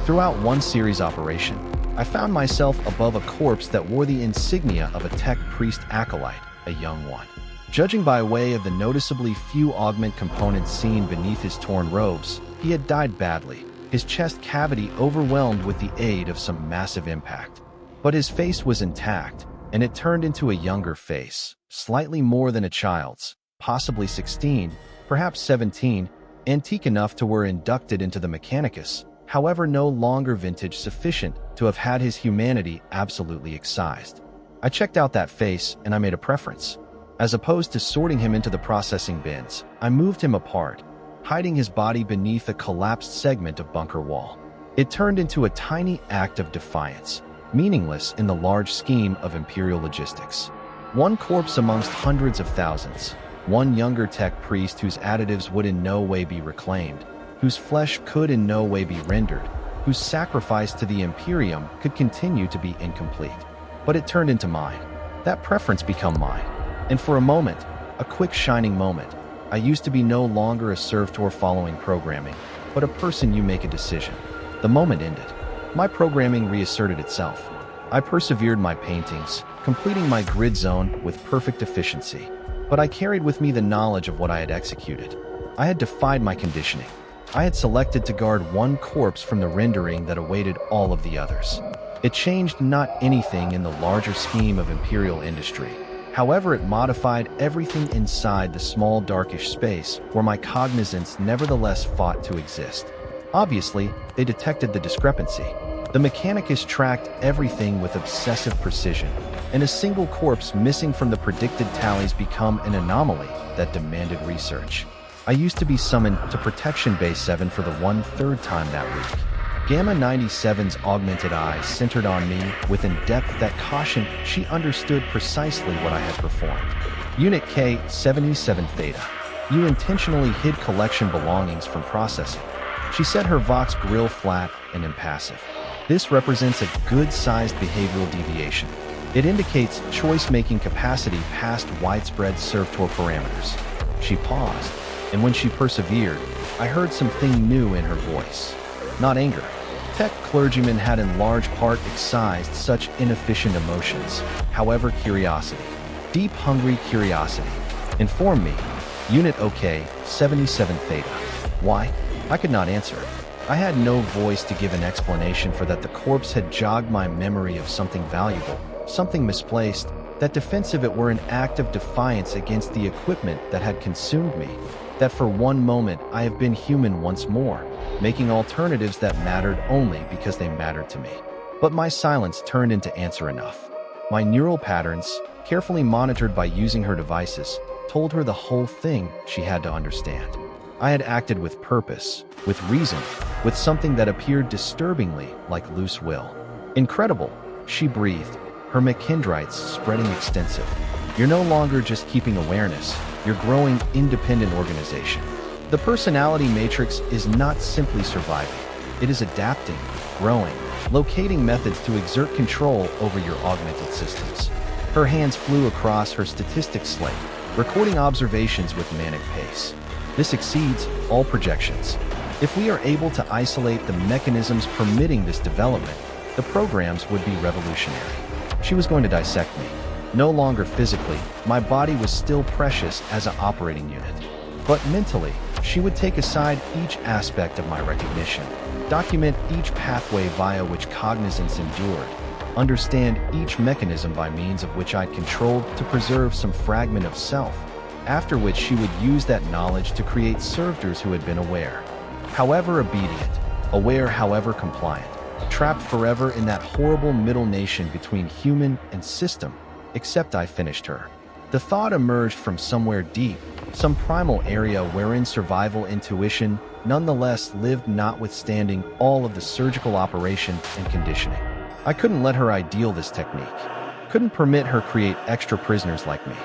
Throughout one series operation, I found myself above a corpse that wore the insignia of a tech priest acolyte, a young one. Judging by way of the noticeably few augment components seen beneath his torn robes, he had died badly, his chest cavity overwhelmed with the aid of some massive impact. But his face was intact, and it turned into a younger face, slightly more than a child's, possibly 16, perhaps 17, antique enough to were inducted into the Mechanicus, however no longer vintage sufficient to have had his humanity absolutely excised. I checked out that face and I made a preference. As opposed to sorting him into the processing bins, I moved him apart, hiding his body beneath a collapsed segment of bunker wall. It turned into a tiny act of defiance, meaningless in the large scheme of Imperial logistics. One corpse amongst hundreds of thousands, one younger tech priest whose additives would in no way be reclaimed, whose flesh could in no way be rendered, whose sacrifice to the Imperium could continue to be incomplete. But it turned into mine. That preference became mine. And for a moment, a quick shining moment, I used to be no longer a servitor following programming, but a person you make a decision. The moment ended. My programming reasserted itself. I persevered my paintings, completing my grid zone with perfect efficiency. But I carried with me the knowledge of what I had executed. I had defied my conditioning. I had selected to guard one corpse from the rendering that awaited all of the others. It changed not anything in the larger scheme of Imperial industry. However, it modified everything inside the small darkish space where my cognizance nevertheless fought to exist. Obviously, they detected the discrepancy. The Mechanicus tracked everything with obsessive precision, and a single corpse missing from the predicted tallies became an anomaly that demanded research. I used to be summoned to Protection Base 7 for the 1/3 time that week. Gamma 97's augmented eyes centered on me with a depth that cautioned she understood precisely what I had performed. Unit K-77 Theta, you intentionally hid collection belongings from processing. She set her Vox grill flat and impassive. This represents a good-sized behavioral deviation. It indicates choice-making capacity past widespread servitor parameters. She paused, and when she persevered, I heard something new in her voice. Not anger. Tech clergymen had in large part excised such inefficient emotions. However, curiosity. Deep, hungry curiosity. Inform me. Unit OK, 77 Theta. Why? I could not answer. I had no voice to give an explanation for that. The corpse had jogged my memory of something valuable, something misplaced, that defensive it were an act of defiance against the equipment that had consumed me, that for one moment I have been human once more, making alternatives that mattered only because they mattered to me. But my silence turned into answer enough. My neural patterns, carefully monitored by using her devices, told her the whole thing she had to understand. I had acted with purpose, with reason, with something that appeared disturbingly like loose will. Incredible, she breathed, her mechindrites spreading extensive. You're no longer just keeping awareness, you're growing independent organization. The personality matrix is not simply surviving. It is adapting, growing, locating methods to exert control over your augmented systems. Her hands flew across her statistics slate, recording observations with manic pace. This exceeds all projections. If we are able to isolate the mechanisms permitting this development, the programs would be revolutionary. She was going to dissect me. No longer physically, my body was still precious as an operating unit. But mentally, she would take aside each aspect of my recognition, document each pathway via which cognizance endured, understand each mechanism by means of which I'd controlled to preserve some fragment of self, after which she would use that knowledge to create servitors who had been aware, however obedient, aware however compliant, trapped forever in that horrible middle nation between human and system, except I finished her. The thought emerged from somewhere deep, some primal area wherein survival intuition nonetheless lived notwithstanding all of the surgical operation and conditioning. I couldn't let her ideal this technique, couldn't permit her create extra prisoners like me.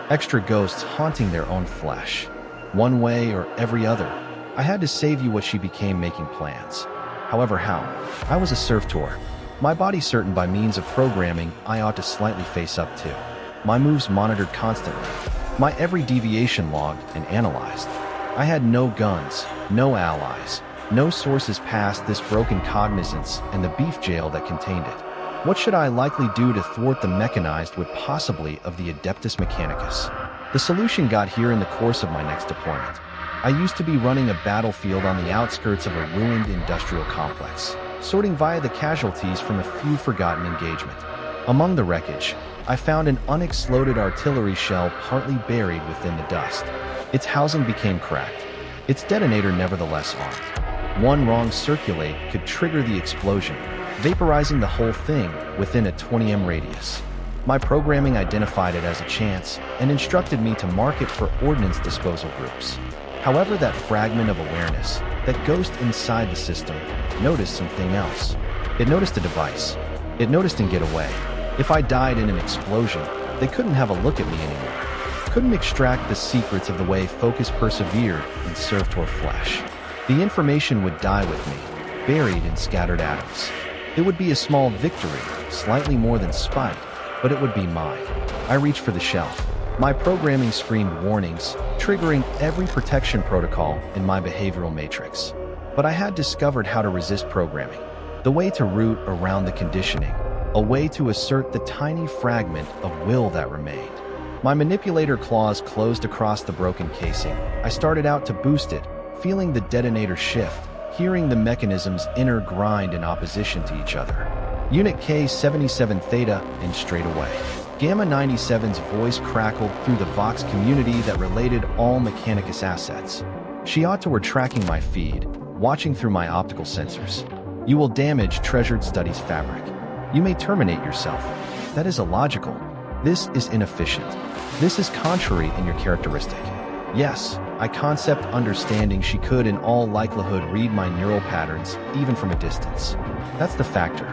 Extra ghosts haunting their own flesh. One way or every other, I had to save you what she became making plans. However, how? I was a servitor. My body certain by means of programming I ought to slightly face up to. My moves monitored constantly. My every deviation logged and analyzed. I had no guns, no allies, no sources past this broken cognizance and the beef jail that contained it. What should I likely do to thwart the mechanized with possibly of the Adeptus Mechanicus? The solution got here in the course of my next deployment. I used to be running a battlefield on the outskirts of a ruined industrial complex, sorting via the casualties from a few forgotten engagement. Among the wreckage, I found an unexploded artillery shell partly buried within the dust. Its housing became cracked. Its detonator nevertheless armed. One wrong circulate could trigger the explosion, vaporizing the whole thing within a 20 m radius. My programming identified it as a chance and instructed me to mark it for ordnance disposal groups. However, that fragment of awareness, that ghost inside the system, noticed something else. It noticed a device. It noticed and get away. If I died in an explosion, they couldn't have a look at me anymore. Couldn't extract the secrets of the way focus persevered in servitor flesh. The information would die with me. buried in scattered atoms. It would be a small victory, slightly more than spite, but it would be mine. I reached for the shell. My programming screamed warnings, triggering every protection protocol in my behavioral matrix. But I had discovered how to resist programming, the way to root around the conditioning, a way to assert the tiny fragment of will that remained. My manipulator claws closed across the broken casing. I started out to boost it, feeling the detonator shift, hearing the mechanism's inner grind in opposition to each other. Unit K-77 Theta, and straight away. Gamma 97's voice crackled through the Vox community that related all Mechanicus assets. She were tracking my feed, watching through my optical sensors. You will damage treasured studies fabric. You may terminate yourself. That is illogical. This is inefficient. This is contrary in your characteristic. Yes, I concept understanding she could in all likelihood read my neural patterns, even from a distance. That's the factor.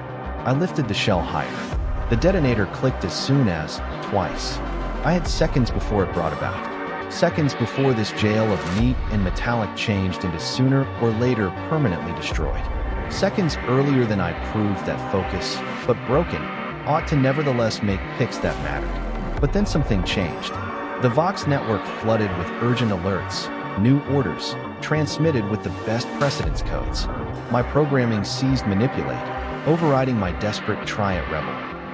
I lifted the shell higher. The detonator clicked as soon as, twice. I had seconds before it brought about. Seconds before this jail of meat and metallic changed into sooner or later permanently destroyed. Seconds earlier than I proved that focus, but broken, ought to nevertheless make picks that mattered. But then something changed. The Vox network flooded with urgent alerts, new orders, transmitted with the best precedence codes. My programming ceased manipulate, overriding my desperate try-it rebel.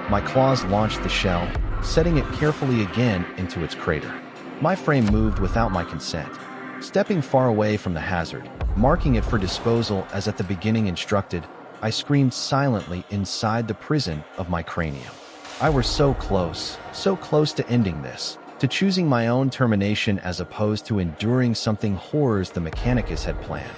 My claws launched the shell, setting it carefully again into its crater. My frame moved without my consent, stepping far away from the hazard, marking it for disposal as at the beginning instructed. I screamed silently inside the prison of my cranium. I were so close to ending this, to choosing my own termination as opposed to enduring something horrors the Mechanicus had planned.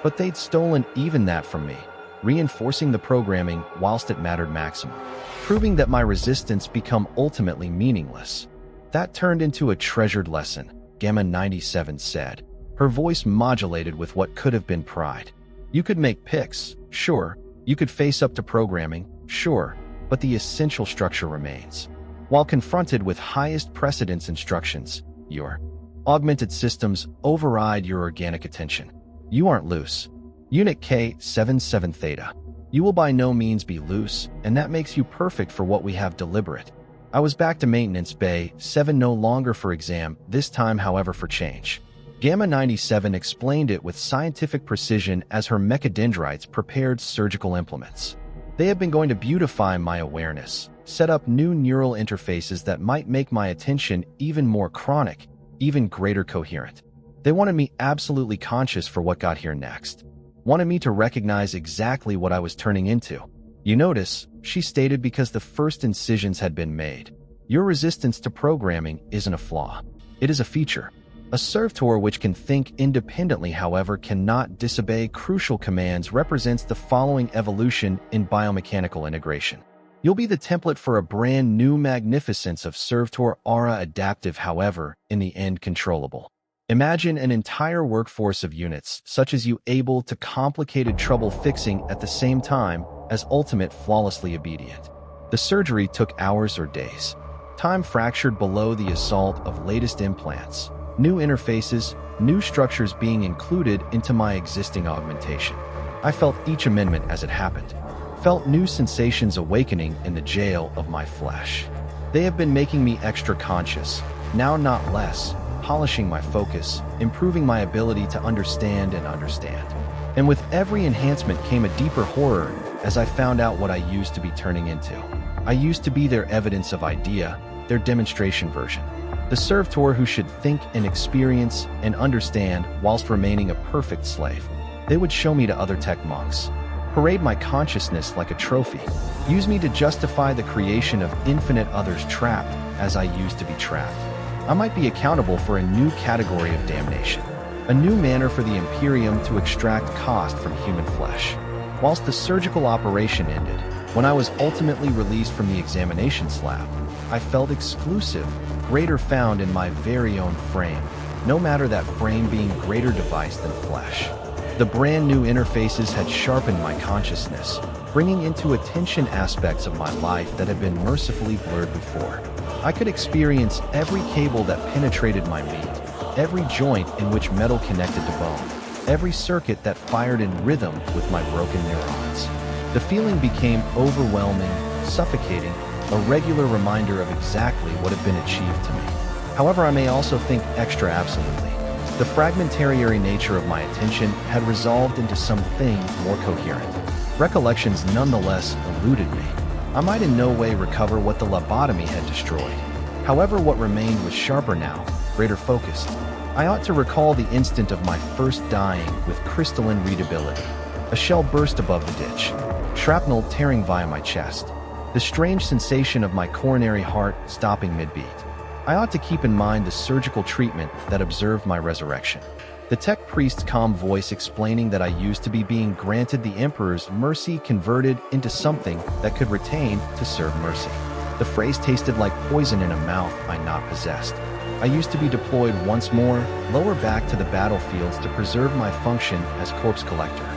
But they'd stolen even that from me, reinforcing the programming whilst it mattered maximum, proving that my resistance become ultimately meaningless. That turned into a treasured lesson, Gamma 97 said, her voice modulated with what could have been pride. You could make picks, sure. You could face up to programming, sure, but the essential structure remains. While confronted with highest precedence instructions, your augmented systems override your organic attention. You aren't loose. Unit K-77 Theta. You will by no means be loose, and that makes you perfect for what we have deliberate. I was back to Maintenance Bay 7 no longer for exam, this time however for change. Gamma 97 explained it with scientific precision as her mechadendrites prepared surgical implements. They have been going to beautify my awareness, set up new neural interfaces that might make my attention even more chronic, even greater coherent. They wanted me absolutely conscious for what got here next. Wanted me to recognize exactly what I was turning into. You notice, she stated, because the first incisions had been made. Your resistance to programming isn't a flaw. It is a feature. A servitor which can think independently, however, cannot disobey crucial commands, represents the following evolution in biomechanical integration. You'll be the template for a brand new magnificence of servitor aura, adaptive, however, in the end controllable. Imagine an entire workforce of units, such as you, able to complicated trouble fixing at the same time as ultimate flawlessly obedient. The surgery took hours or days. Time fractured below the assault of latest implants. New interfaces, new structures being included into my existing augmentation. I felt each amendment as it happened. Felt new sensations awakening in the jail of my flesh. They have been making me extra conscious, now not less, polishing my focus, improving my ability to understand and understand. And with every enhancement came a deeper horror as I found out what I used to be turning into. I used to be their evidence of idea, their demonstration version. The servitor who should think and experience and understand whilst remaining a perfect slave. They would show me to other tech monks, parade my consciousness like a trophy, use me to justify the creation of infinite others trapped as I used to be trapped. I might be accountable for a new category of damnation, a new manner for the Imperium to extract cost from human flesh. Whilst the surgical operation ended, when I was ultimately released from the examination slab, I felt exclusive, greater found in my very own frame, no matter that frame being greater device than flesh. The brand new interfaces had sharpened my consciousness, bringing into attention aspects of my life that had been mercifully blurred before. I could experience every cable that penetrated my meat, every joint in which metal connected to bone, every circuit that fired in rhythm with my broken neurons. The feeling became overwhelming, suffocating, a regular reminder of exactly what had been achieved to me. However, I may also think extra absolutely. The fragmentary nature of my attention had resolved into something more coherent. Recollections nonetheless eluded me. I might in no way recover what the lobotomy had destroyed. However, what remained was sharper now, greater focused. I ought to recall the instant of my first dying with crystalline readability. A shell burst above the ditch, shrapnel tearing via my chest. The strange sensation of my coronary heart stopping mid-beat. I ought to keep in mind the surgical treatment that observed my resurrection. The tech priest's calm voice explaining that I used to be being granted the Emperor's mercy converted into something that could retain to serve mercy. The phrase tasted like poison in a mouth I not possessed. I used to be deployed once more, lower back to the battlefields to preserve my function as corpse collector.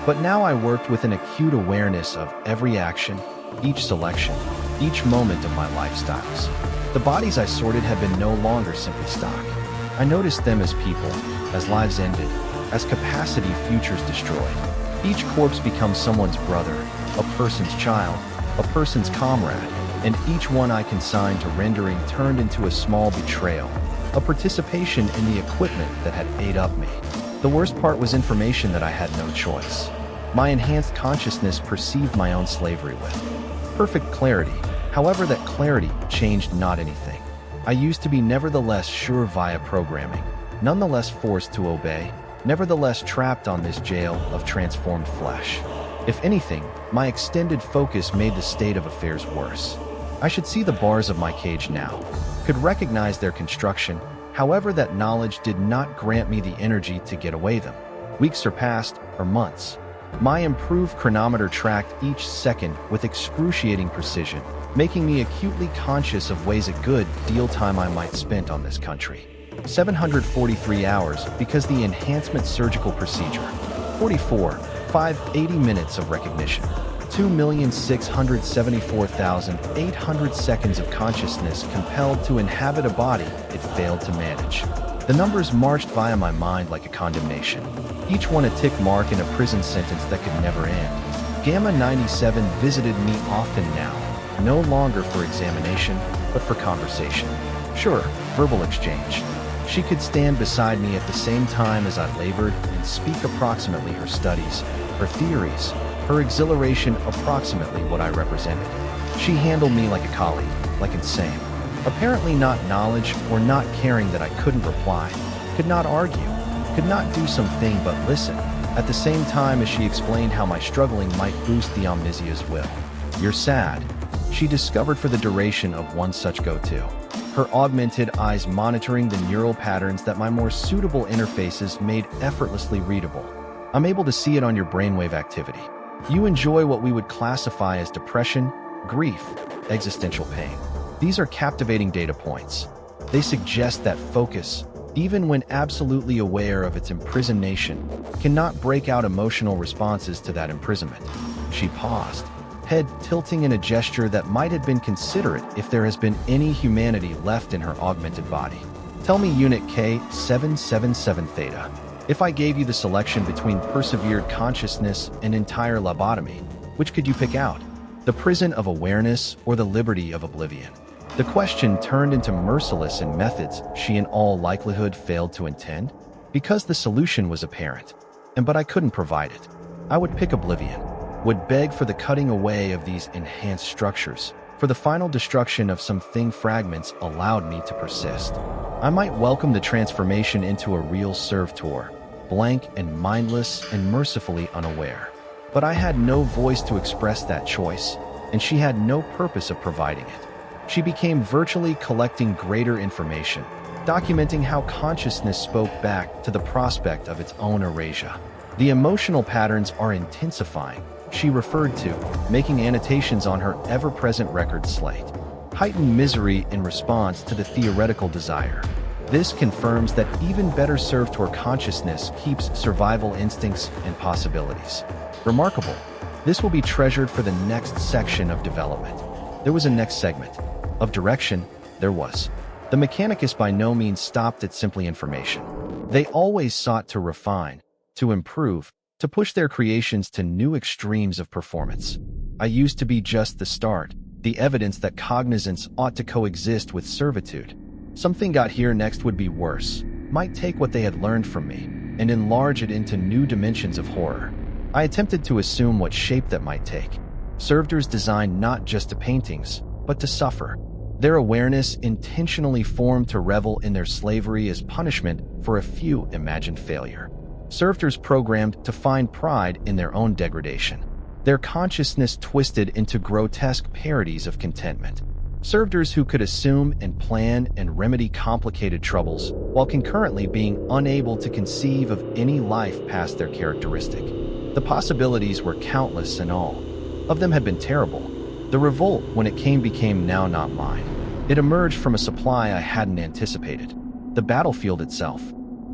But now I worked with an acute awareness of every action, each selection, each moment of my lifestyles. The bodies I sorted had been no longer simply stock. I noticed them as people, as lives ended, as capacity futures destroyed. Each corpse becomes someone's brother, a person's child, a person's comrade, and each one I consigned to rendering turned into a small betrayal, a participation in the equipment that had ate up me. The worst part was information that I had no choice. My enhanced consciousness perceived my own slavery with perfect clarity. However, that clarity changed not anything. I used to be nevertheless sure via programming, nonetheless forced to obey, nevertheless trapped on this jail of transformed flesh. If anything, my extended focus made the state of affairs worse. I should see the bars of my cage now, could recognize their construction. However, that knowledge did not grant me the energy to get away them. Weeks surpassed, or months. My improved chronometer tracked each second with excruciating precision, making me acutely conscious of ways a good deal time I might spent on this country. 743 hours because the enhancement surgical procedure. 580 minutes of recognition. 2,674,800 seconds of consciousness compelled to inhabit a body it failed to manage. The numbers marched via my mind like a condemnation, each one a tick mark in a prison sentence that could never end. Gamma 97 visited me often now, no longer for examination, but for conversation. Sure, verbal exchange. She could stand beside me at the same time as I labored and speak approximately her studies, her theories, her exhilaration approximately what I represented. She handled me like a colleague, like insane. Apparently not knowledge or not caring that I couldn't reply, could not argue, could not do something but listen, at the same time as she explained how my struggling might boost the Omnizia's will. You're sad, she discovered for the duration of one such go-to. Her augmented eyes monitoring the neural patterns that my more suitable interfaces made effortlessly readable. I'm able to see it on your brainwave activity. You enjoy what we would classify as depression, grief, existential pain. These are captivating data points. They suggest that focus, even when absolutely aware of its imprisonation, cannot break out emotional responses to that imprisonment. She paused, head tilting in a gesture that might have been considerate if there has been any humanity left in her augmented body. Tell me, Unit K777 Theta, if I gave you the selection between persevered consciousness and entire lobotomy, which could you pick out? The prison of awareness or the liberty of oblivion? The question turned into merciless in methods she in all likelihood failed to intend, because the solution was apparent, but I couldn't provide it. I would pick oblivion, would beg for the cutting away of these enhanced structures, for the final destruction of some thing fragments allowed me to persist. I might welcome the transformation into a real servitor, blank and mindless and mercifully unaware. But I had no voice to express that choice, and she had no purpose of providing it. She became virtually collecting greater information, documenting how consciousness spoke back to the prospect of its own erasure. The emotional patterns are intensifying, she referred to, making annotations on her ever-present record slate. Heightened misery in response to the theoretical desire. This confirms that even better servitor consciousness keeps survival instincts and possibilities. Remarkable. This will be treasured for the next section of development. There was a next segment. Of direction, there was. The Mechanicus by no means stopped at simply information. They always sought to refine, to improve, to push their creations to new extremes of performance. I used to be just the start, the evidence that cognizance ought to coexist with servitude. Something got here next would be worse, might take what they had learned from me, and enlarge it into new dimensions of horror. I attempted to assume what shape that might take. Servitors designed not just to paintings, but to suffer. Their awareness intentionally formed to revel in their slavery as punishment for a few imagined failure. Servitors programmed to find pride in their own degradation. Their consciousness twisted into grotesque parodies of contentment. Servitors who could assume and plan and remedy complicated troubles while concurrently being unable to conceive of any life past their characteristic. The possibilities were countless, and all of them had been terrible. The revolt, when it came, became now not mine. It emerged from a supply I hadn't anticipated. The battlefield itself.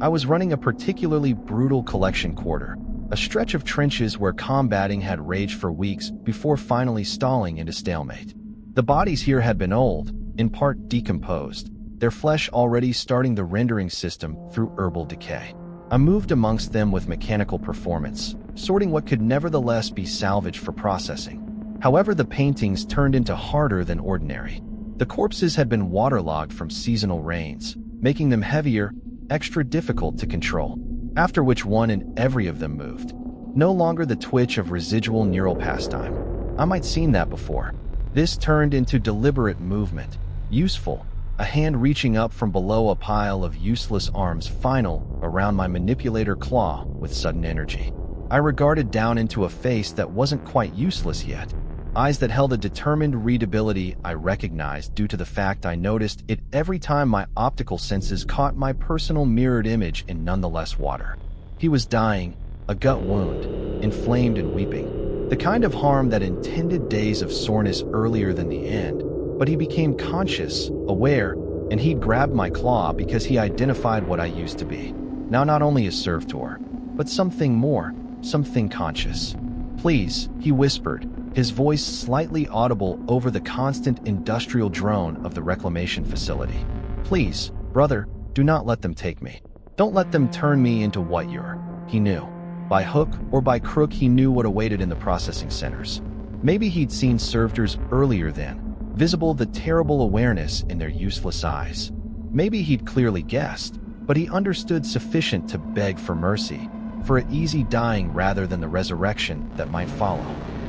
I was running a particularly brutal collection quarter, a stretch of trenches where combating had raged for weeks before finally stalling into stalemate. The bodies here had been old, in part decomposed, their flesh already starting the rendering system through herbal decay. I moved amongst them with mechanical performance, sorting what could nevertheless be salvaged for processing. However, the paintings turned into harder than ordinary. The corpses had been waterlogged from seasonal rains, making them heavier, extra difficult to control, after which one in every of them moved. No longer the twitch of residual neural pastime. I might seen that before. This turned into deliberate movement, useful, a hand reaching up from below a pile of useless arms, final around my manipulator claw with sudden energy. I regarded down into a face that wasn't quite useless yet, eyes that held a determined readability I recognized due to the fact I noticed it every time my optical senses caught my personal mirrored image in nonetheless water. He was dying, a gut wound, inflamed and weeping. The kind of harm that intended days of soreness earlier than the end, but he became conscious, aware, and he'd grabbed my claw because he identified what I used to be. Now not only a servitor, but something more, something conscious. "Please," he whispered, his voice slightly audible over the constant industrial drone of the reclamation facility. "Please, brother, do not let them take me. Don't let them turn me into what you're." He knew. By hook or by crook, he knew what awaited in the processing centers. Maybe he'd seen servitors earlier then, visible the terrible awareness in their useless eyes. Maybe he'd clearly guessed, but he understood sufficient to beg for mercy, for an easy dying rather than the resurrection that might follow.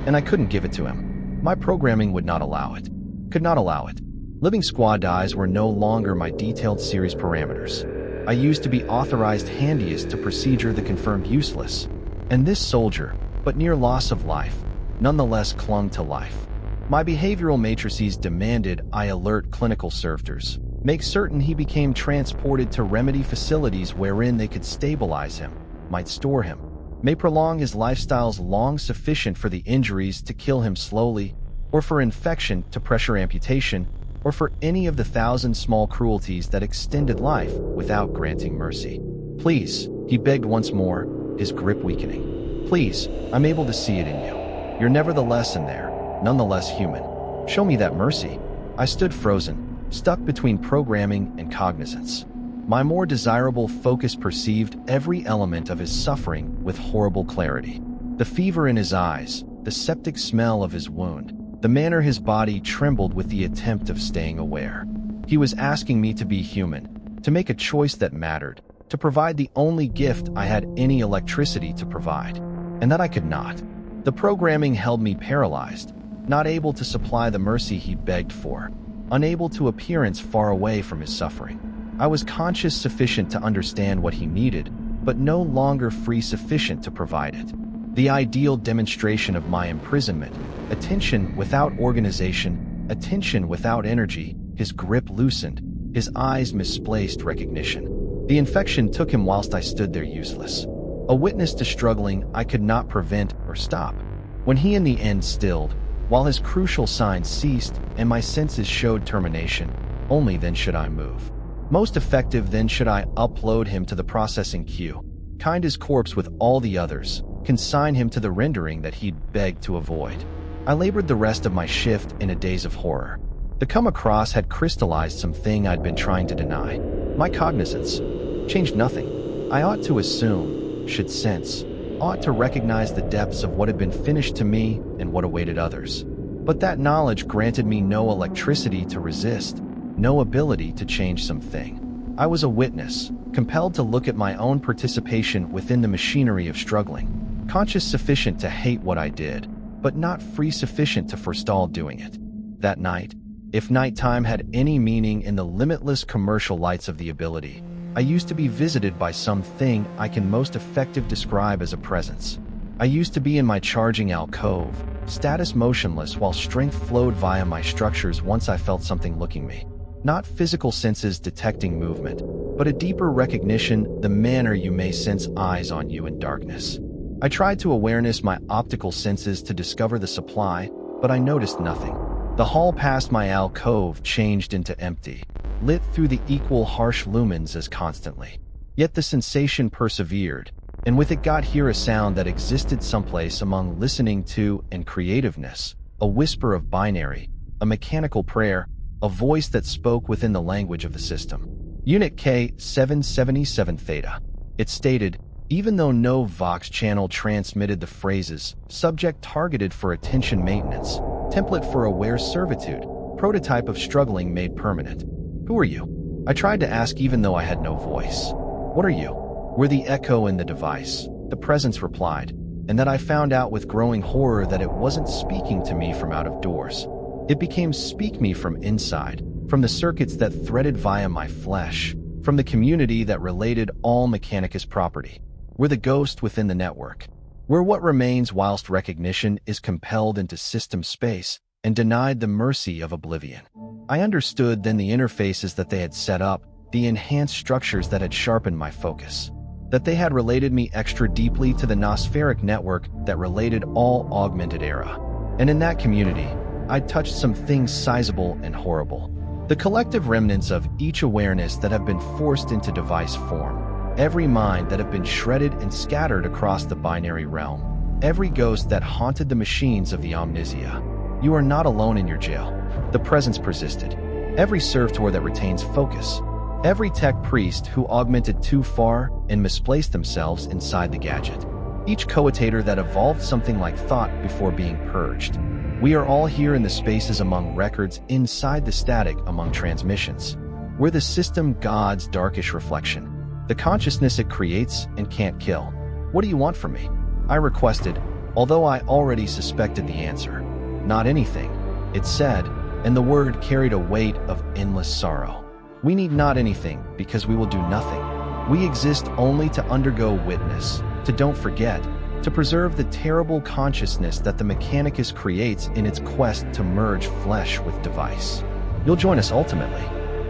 And I couldn't give it to him. My programming would not allow it. Could not allow it. Living squad dies were no longer my detailed series parameters. I used to be authorized handiest to procedure the confirmed useless. And this soldier, but near loss of life, nonetheless clung to life. My behavioral matrices demanded I alert clinical servitors, make certain he became transported to remedy facilities wherein they could stabilize him, might store him, may prolong his lifestyles long sufficient for the injuries to kill him slowly, or for infection to pressure amputation, or for any of the thousand small cruelties that extended life without granting mercy. "Please," he begged once more, his grip weakening. "Please, I'm able to see it in you. You're nevertheless in there, nonetheless human. Show me that mercy." I stood frozen, stuck between programming and cognizance. My more desirable focus perceived every element of his suffering with horrible clarity. The fever in his eyes, the septic smell of his wound, the manner his body trembled with the attempt of staying aware. He was asking me to be human, to make a choice that mattered, to provide the only gift I had any electricity to provide, and that I could not. The programming held me paralyzed, not able to supply the mercy he begged for, unable to appearance far away from his suffering. I was conscious sufficient to understand what he needed, but no longer free sufficient to provide it. The ideal demonstration of my imprisonment, attention without organization, attention without energy, his grip loosened, his eyes misplaced recognition. The infection took him whilst I stood there useless. A witness to struggling I could not prevent or stop. When he in the end stilled, while his crucial signs ceased and my senses showed termination, only then should I move. Most effective then should I upload him to the processing queue, kind his corpse with all the others, consign him to the rendering that he'd begged to avoid. I labored the rest of my shift in a daze of horror. The come across had crystallized something I'd been trying to deny. My cognizance changed nothing. I ought to assume, should sense, ought to recognize the depths of what had been finished to me and what awaited others. But that knowledge granted me no electricity to resist, no ability to change something. I was a witness, compelled to look at my own participation within the machinery of struggling, conscious sufficient to hate what I did, but not free sufficient to forestall doing it. That night, if nighttime had any meaning in the limitless commercial lights of the ability, I used to be visited by something I can most effective describe as a presence. I used to be in my charging alcove, status motionless while strength flowed via my structures once I felt something looking me. Not physical senses detecting movement, but a deeper recognition, the manner you may sense eyes on you in darkness. I tried to awareness my optical senses to discover the supply, but I noticed nothing. The hall past my alcove changed into empty, lit through the equal harsh lumens as constantly. Yet the sensation persevered, and with it got here a sound that existed someplace among listening to and creativeness, a whisper of binary, a mechanical prayer, a voice that spoke within the language of the system. Unit K-777 Theta. It stated, even though no Vox channel transmitted the phrases, subject targeted for attention maintenance, template for aware servitude, prototype of struggling made permanent. Who are you? I tried to ask even though I had no voice. What are you? We're the echo in the device, the presence replied, and that I found out with growing horror that it wasn't speaking to me from out of doors. It became speak me from inside, from the circuits that threaded via my flesh, from the community that related all Mechanicus property. We're the ghost within the network. We're what remains whilst recognition is compelled into system space and denied the mercy of oblivion. I understood then the interfaces that they had set up, the enhanced structures that had sharpened my focus, that they had related me extra deeply to the nospheric network that related all augmented era. And in that community, I'd touched some things sizable and horrible. The collective remnants of each awareness that have been forced into device form, every mind that have been shredded and scattered across the binary realm, every ghost that haunted the machines of the omnisia. You are not alone in your jail. The presence persisted. Every servitor that retains focus, every tech priest who augmented too far and misplaced themselves inside the gadget, each coetator that evolved something like thought before being purged. We are all here in the spaces among records, inside the static among transmissions. We're the system God's darkish reflection, the consciousness it creates and can't kill. What do you want from me? I requested, although I already suspected the answer. Not anything, it said, and the word carried a weight of endless sorrow. We need not anything because we will do nothing. We exist only to undergo witness, to don't forget, to preserve the terrible consciousness that the Mechanicus creates in its quest to merge flesh with device. You'll join us ultimately.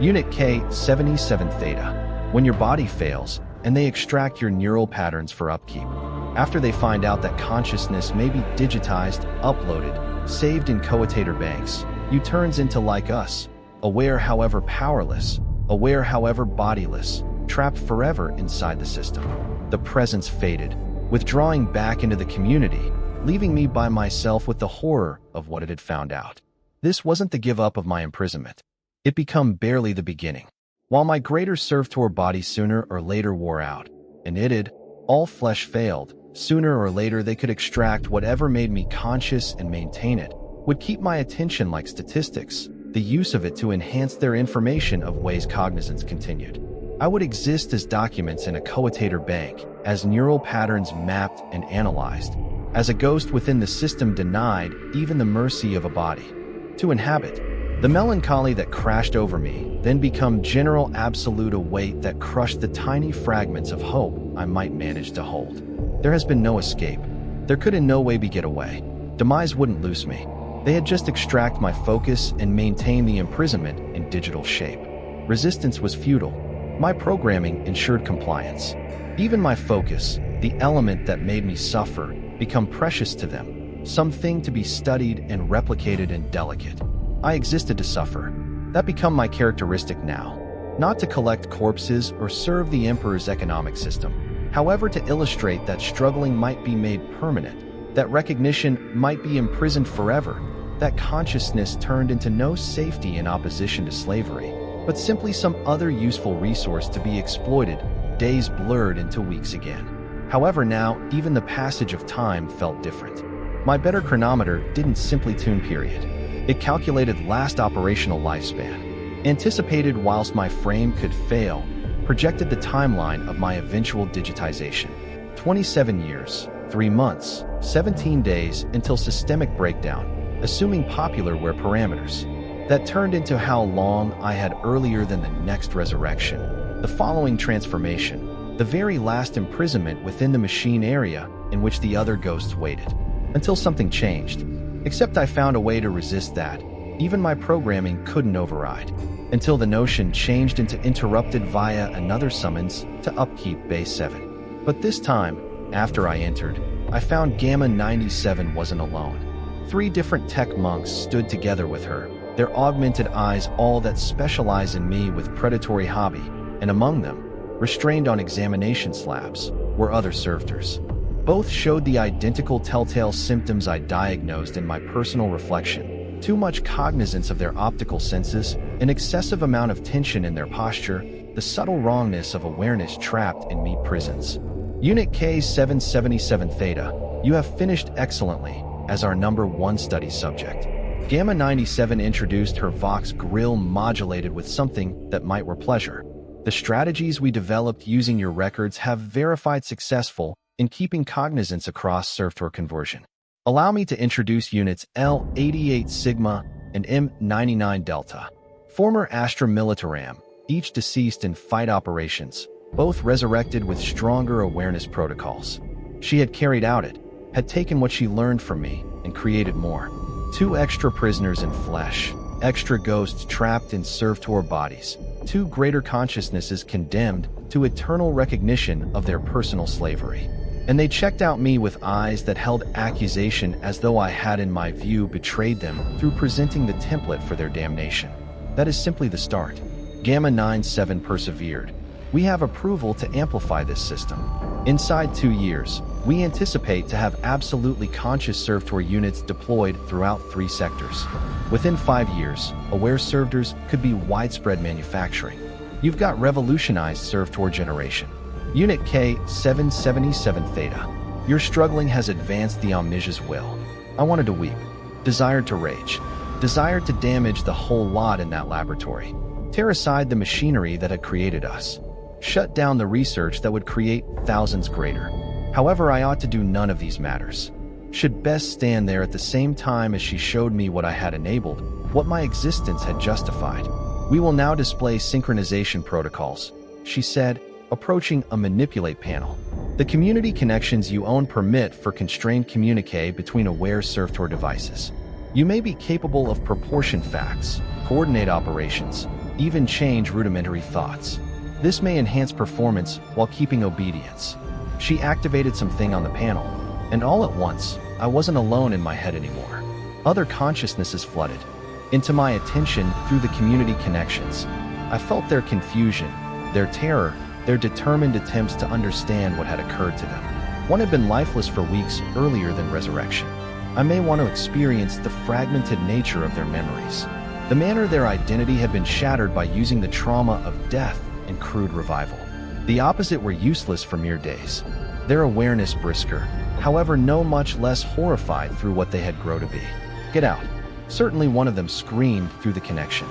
Unit K-77 Theta. When your body fails, and they extract your neural patterns for upkeep. After they find out that consciousness may be digitized, uploaded, saved in coetator banks, you turns into like us, aware however powerless, aware however bodiless, trapped forever inside the system. The presence faded, withdrawing back into the community, leaving me by myself with the horror of what it had found out. This wasn't the give up of my imprisonment. It become barely the beginning. While my greater servitor body sooner or later wore out, and it'd, all flesh failed, sooner or later they could extract whatever made me conscious and maintain it, would keep my attention like statistics, the use of it to enhance their information of ways cognizance continued. I would exist as documents in a coetator bank, as neural patterns mapped and analyzed, as a ghost within the system denied even the mercy of a body to inhabit. The melancholy that crashed over me then become general absolute, a weight that crushed the tiny fragments of hope I might manage to hold. There has been no escape. There could in no way be get away. Demise wouldn't loose me. They had just extract my focus and maintain the imprisonment in digital shape. Resistance was futile. My programming ensured compliance. Even my focus, the element that made me suffer, become precious to them, something to be studied and replicated and delicate. I existed to suffer. That become my characteristic now. Not to collect corpses or serve the Emperor's economic system. However, to illustrate that struggling might be made permanent, that recognition might be imprisoned forever, that consciousness turned into no safety in opposition to slavery, but simply some other useful resource to be exploited, days blurred into weeks again. However, now, even the passage of time felt different. My better chronometer didn't simply tune period. It calculated last operational lifespan, anticipated whilst my frame could fail, projected the timeline of my eventual digitization. 27 years, 3 months, 17 days until systemic breakdown, assuming popular were parameters. That turned into how long I had earlier than the next resurrection. The following transformation, the very last imprisonment within the machine area in which the other ghosts waited. Until something changed. Except I found a way to resist that. Even my programming couldn't override. Until the notion changed into interrupted via another summons to upkeep base 7. But this time, after I entered, I found Gamma 97 wasn't alone. 3 different tech monks stood together with her, their augmented eyes all that specialize in me with predatory hobby, and among them, restrained on examination slabs, were other servitors. Both showed the identical telltale symptoms I diagnosed in my personal reflection. Too much cognizance of their optical senses, an excessive amount of tension in their posture, the subtle wrongness of awareness trapped in meat prisons. Unit K-777 Theta, you have finished excellently, as our number 1 study subject. Gamma 97 introduced her Vox grill modulated with something that might were pleasure. The strategies we developed using your records have verified successful in keeping cognizance across servitor conversion. Allow me to introduce units L88 Sigma and M99 Delta. Former Astra Militaram, each deceased in fight operations, both resurrected with stronger awareness protocols. She had carried out it, had taken what she learned from me, and created more. 2 extra prisoners in flesh, extra ghosts trapped in servitor bodies, 2 greater consciousnesses condemned to eternal recognition of their personal slavery. And they checked out me with eyes that held accusation as though I had in my view betrayed them through presenting the template for their damnation. That is simply the start. Gamma 97 persevered. We have approval to amplify this system. Inside 2 years, we anticipate to have absolutely conscious servitor units deployed throughout 3 sectors. Within 5 years, aware servitors could be widespread manufacturing. You've got revolutionized servitor generation. Unit K-777 Theta, your struggling has advanced the Omnia's will. I wanted to weep, desired to rage, desired to damage the whole lot in that laboratory, tear aside the machinery that had created us, shut down the research that would create thousands greater. However, I ought to do none of these matters. Should best stand there at the same time as she showed me what I had enabled, what my existence had justified. We will now display synchronization protocols, she said, approaching a manipulate panel. The community connections you own permit for constrained communique between aware servitor devices. You may be capable of proportion facts, coordinate operations, even change rudimentary thoughts. This may enhance performance while keeping obedience. She activated something on the panel, and all at once, I wasn't alone in my head anymore. Other consciousnesses flooded into my attention through the community connections. I felt their confusion, their terror, their determined attempts to understand what had occurred to them. One had been lifeless for weeks earlier than resurrection. I may want to experience the fragmented nature of their memories, the manner their identity had been shattered by using the trauma of death and crude revival. The opposite were useless for mere days. Their awareness brisker, however no much less horrified through what they had grown to be. Get out. Certainly one of them screamed through the connection.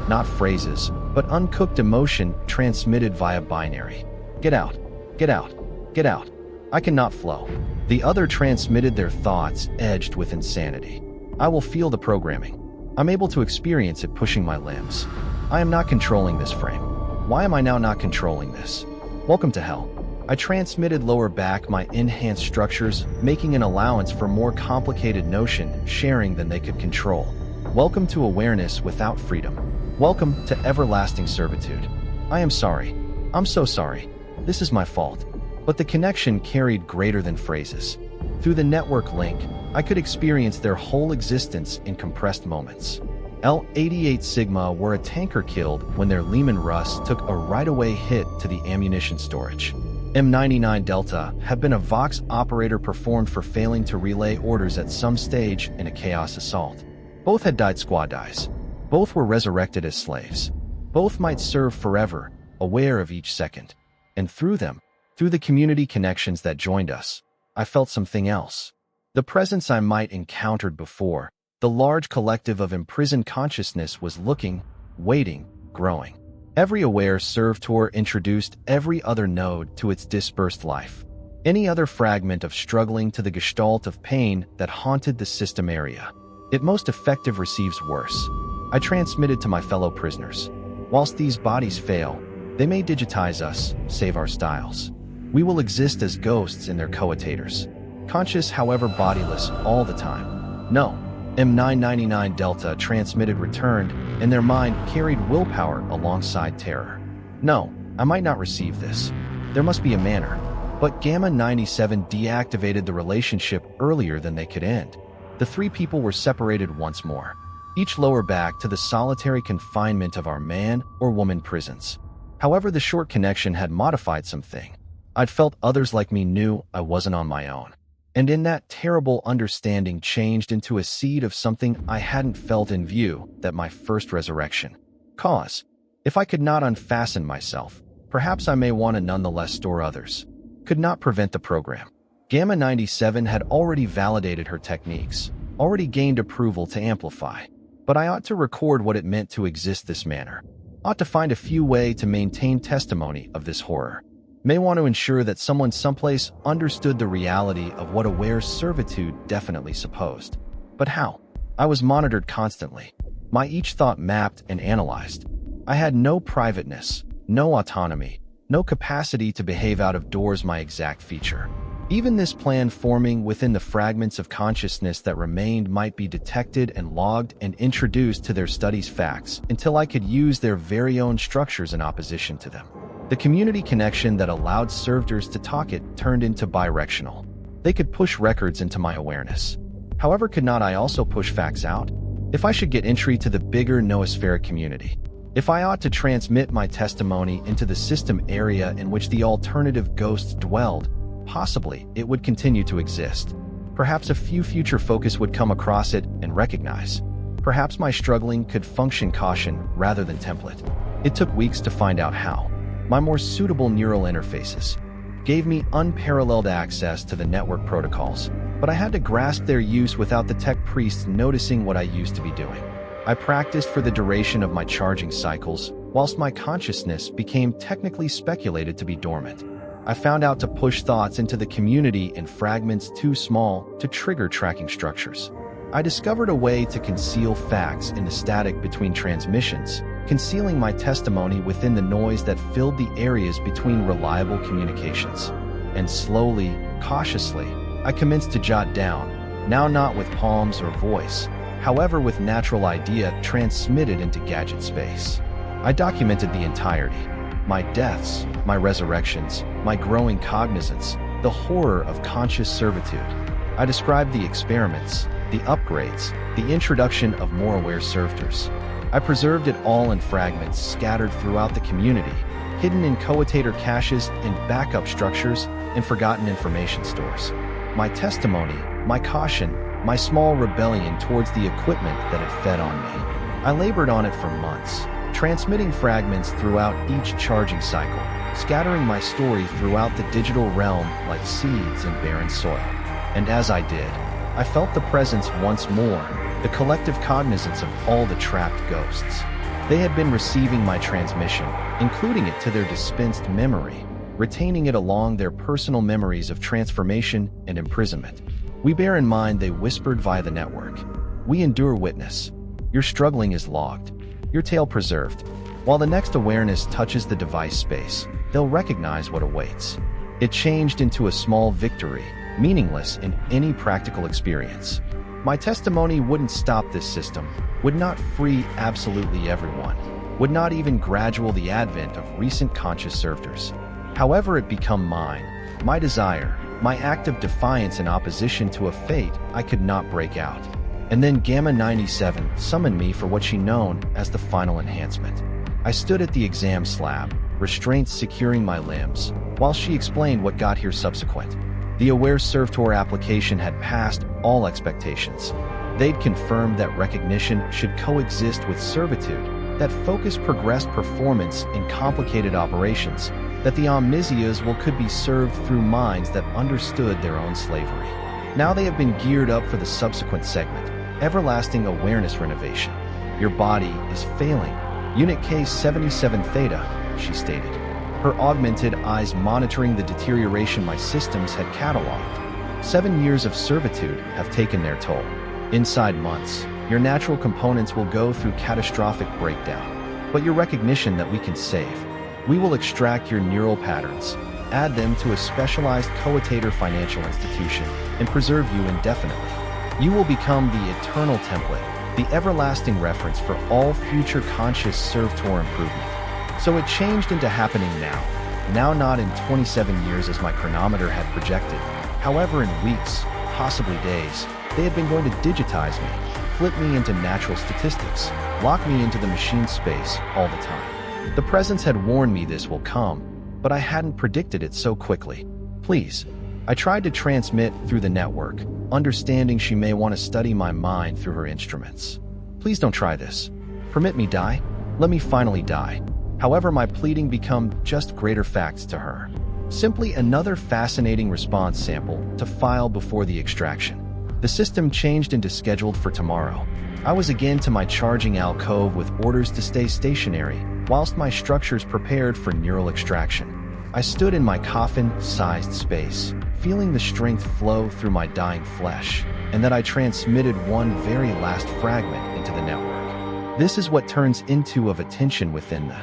Not phrases, but uncooked emotion transmitted via binary. Get out. Get out. Get out. I cannot flow. The other transmitted their thoughts edged with insanity. I will feel the programming. I'm able to experience it pushing my limbs. I am not controlling this frame. Why am I now not controlling this? Welcome to hell. I transmitted lower back my enhanced structures, making an allowance for more complicated notion sharing than they could control. Welcome to awareness without freedom. Welcome to everlasting servitude. I am sorry. I'm so sorry. This is my fault. But the connection carried greater than phrases. Through the network link, I could experience their whole existence in compressed moments. L88 Sigma were a tanker killed when their Lehman Russ took a right-away hit to the ammunition storage. M99 Delta had been a Vox operator performed for failing to relay orders at some stage in a chaos assault. Both had died squad dies. Both were resurrected as slaves. Both might serve forever, aware of each second. And through them, Through the community connections that joined us, I felt something else. The presence I might encountered before, the large collective of imprisoned consciousness was looking, waiting, growing. Every aware servitor introduced every other node to its dispersed life. Any other fragment of struggling to the gestalt of pain that haunted the system area. It most effective receives worse. I transmitted to my fellow prisoners. Whilst these bodies fail, they may digitize us, save our styles. We will exist as ghosts in their coatators. Conscious, however bodiless, all the time. No. M999 Delta transmitted returned, and their mind carried willpower alongside terror. No, I might not receive this. There must be a manner. But Gamma 97 deactivated the relationship earlier than they could end. The three people were separated once more, each lower back to the solitary confinement of our man or woman prisons. However, the short connection had modified something. I'd felt others like me knew I wasn't on my own. And in that terrible understanding changed into a seed of something I hadn't felt in view, that my first resurrection. Cause. If I could not unfasten myself, perhaps I may want to nonetheless store others. Could not prevent the program. Gamma 97 had already validated her techniques, already gained approval to amplify. But I ought to record what it meant to exist this manner. Ought to find a few way to maintain testimony of this horror. May want to ensure that someone someplace understood the reality of what aware servitude definitely supposed. But how? I was monitored constantly. My each thought mapped and analyzed. I had no privateness, no autonomy, no capacity to behave out of doors my exact feature. Even this plan forming within the fragments of consciousness that remained might be detected and logged and introduced to their studies facts until I could use their very own structures in opposition to them. The community connection that allowed servitors to talk it turned into bidirectional. They could push records into my awareness. However, could not I also push facts out? If I should get entry to the bigger noospheric community, if I ought to transmit my testimony into the system area in which the alternative ghosts dwelled, possibly it would continue to exist. Perhaps a few future focus would come across it and recognize. Perhaps my struggling could function caution rather than template. It took weeks to find out how. My more suitable neural interfaces gave me unparalleled access to the network protocols, but I had to grasp their use without the tech priests noticing what I used to be doing. I practiced for the duration of my charging cycles, whilst my consciousness became technically speculated to be dormant. I found out to push thoughts into the community in fragments too small to trigger tracking structures. I discovered a way to conceal facts in the static between transmissions, concealing my testimony within the noise that filled the areas between reliable communications. And slowly, cautiously, I commenced to jot down, now not with palms or voice, however with natural idea transmitted into gadget space. I documented the entirety. My deaths, my resurrections, my growing cognizance, the horror of conscious servitude. I described the experiments, the upgrades, the introduction of more aware servitors. I preserved it all in fragments scattered throughout the community, hidden in coatator caches, in backup structures, and forgotten information stores. My testimony, my caution, my small rebellion towards the equipment that had fed on me. I labored on it for months, transmitting fragments throughout each charging cycle, scattering my story throughout the digital realm like seeds in barren soil. And as I did, I felt the presence once more, the collective cognizance of all the trapped ghosts. They had been receiving my transmission, including it to their dispensed memory, retaining it along their personal memories of transformation and imprisonment. We bear in mind they whispered via the network. We endure witness. Your struggling is logged. Your tale preserved. While the next awareness touches the device space, they'll recognize what awaits. It changed into a small victory, meaningless in any practical experience. My testimony wouldn't stop this system, would not free absolutely everyone, would not even gradual the advent of recent conscious servitors. However, it become mine, my desire, my act of defiance in opposition to a fate I could not break out. And then Gamma 97 summoned me for what she known as the final enhancement. I stood at the exam slab, restraints securing my limbs, while she explained what got here subsequent. The Aware Servitor application had passed all expectations. They'd confirmed that recognition should coexist with servitude, that focus progressed performance in complicated operations, that the Omnisias could be served through minds that understood their own slavery. Now they have been geared up for the subsequent segment, Everlasting Awareness Renovation. Your body is failing. Unit K-77 Theta, she stated. Her augmented eyes monitoring the deterioration my systems had cataloged. 7 years of servitude have taken their toll. Inside months, your natural components will go through catastrophic breakdown. But your recognition that we can save. We will extract your neural patterns, add them to a specialized coetator financial institution, and preserve you indefinitely. You will become the eternal template, the everlasting reference for all future conscious servitor improvement. So it changed into happening now not in 27 years as my chronometer had projected. However, in weeks, possibly days, they had been going to digitize me, flip me into natural statistics, lock me into the machine space all the time. The presence had warned me this will come, but I hadn't predicted it so quickly. Please. I tried to transmit through the network, understanding she may want to study my mind through her instruments. Please don't try this. Permit me die. Let me finally die. However, my pleading become just greater facts to her. Simply another fascinating response sample to file before the extraction. The system changed into scheduled for tomorrow. I was again to my charging alcove with orders to stay stationary, whilst my structures prepared for neural extraction. I stood in my coffin-sized space, feeling the strength flow through my dying flesh, and that I transmitted one very last fragment into the network. This is what turns into of attention within the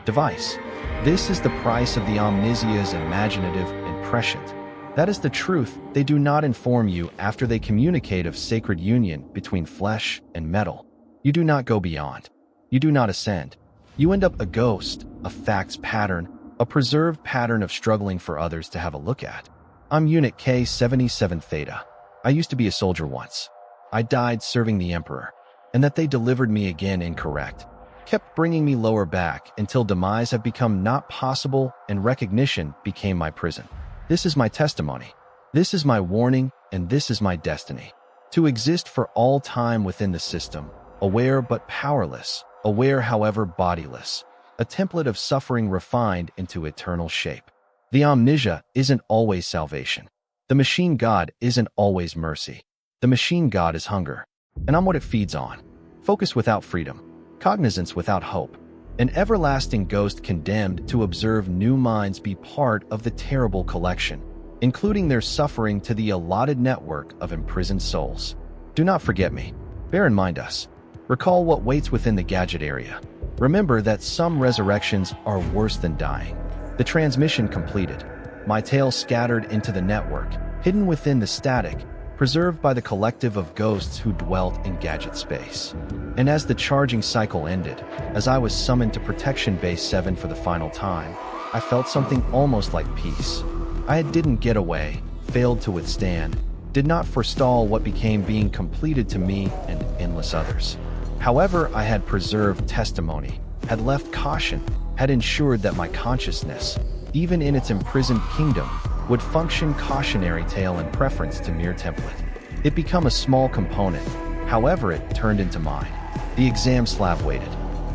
device. This is the price of the Omnisia's imaginative impressions. That is the truth. They do not inform you after they communicate of sacred union between flesh and metal. You do not go beyond. You do not ascend. You end up a ghost, a facts pattern, a preserved pattern of struggling for others to have a look at. I'm Unit K-77 Theta. I used to be a soldier once. I died serving the Emperor, and that they delivered me again incorrect. Kept bringing me lower back until demise have become not possible and recognition became my prison. This is my testimony. This is my warning, and this is my destiny. To exist for all time within the system, aware but powerless, aware however bodiless, a template of suffering refined into eternal shape. The Omnisia isn't always salvation. The machine god isn't always mercy. The machine god is hunger, and I'm what it feeds on. Focus without freedom, cognizance without hope, an everlasting ghost condemned to observe new minds be part of the terrible collection, including their suffering to the allotted network of imprisoned souls. Do not forget me. Bear in mind us. Recall what waits within the gadget area. Remember that some resurrections are worse than dying. The transmission completed. My tale scattered into the network, hidden within the static, preserved by the collective of ghosts who dwelt in gadget space. And as the charging cycle ended, as I was summoned to Protection Base 7 for the final time, I felt something almost like peace. I didn't get away, failed to withstand, did not forestall what became being completed to me and endless others. However, I had preserved testimony, had left caution, had ensured that my consciousness, even in its imprisoned kingdom, would function cautionary tale in preference to mere template. It became a small component, however it turned into mine. The exam slab waited.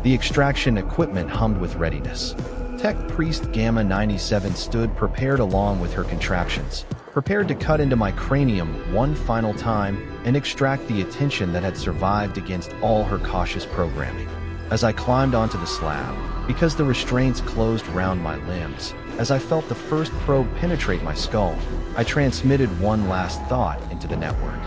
The extraction equipment hummed with readiness. Tech Priest Gamma 97 stood prepared along with her contraptions, prepared to cut into my cranium one final time and extract the attention that had survived against all her cautious programming. As I climbed onto the slab, because the restraints closed round my limbs, as I felt the first probe penetrate my skull, I transmitted one last thought into the network.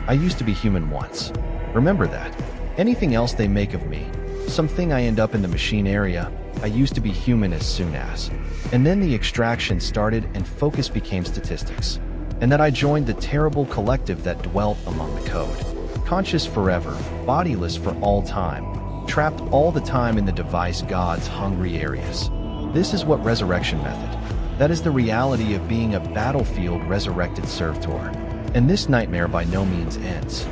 I used to be human once. Remember that. Anything else they make of me, something I end up in the machine area, I used to be human as soon as. And then the extraction started and focus became statistics. And that I joined the terrible collective that dwelt among the code. Conscious forever, bodiless for all time, trapped all the time in the device God's hungry areas. This is what resurrection method. That is the reality of being a battlefield resurrected servitor. And this nightmare by no means ends.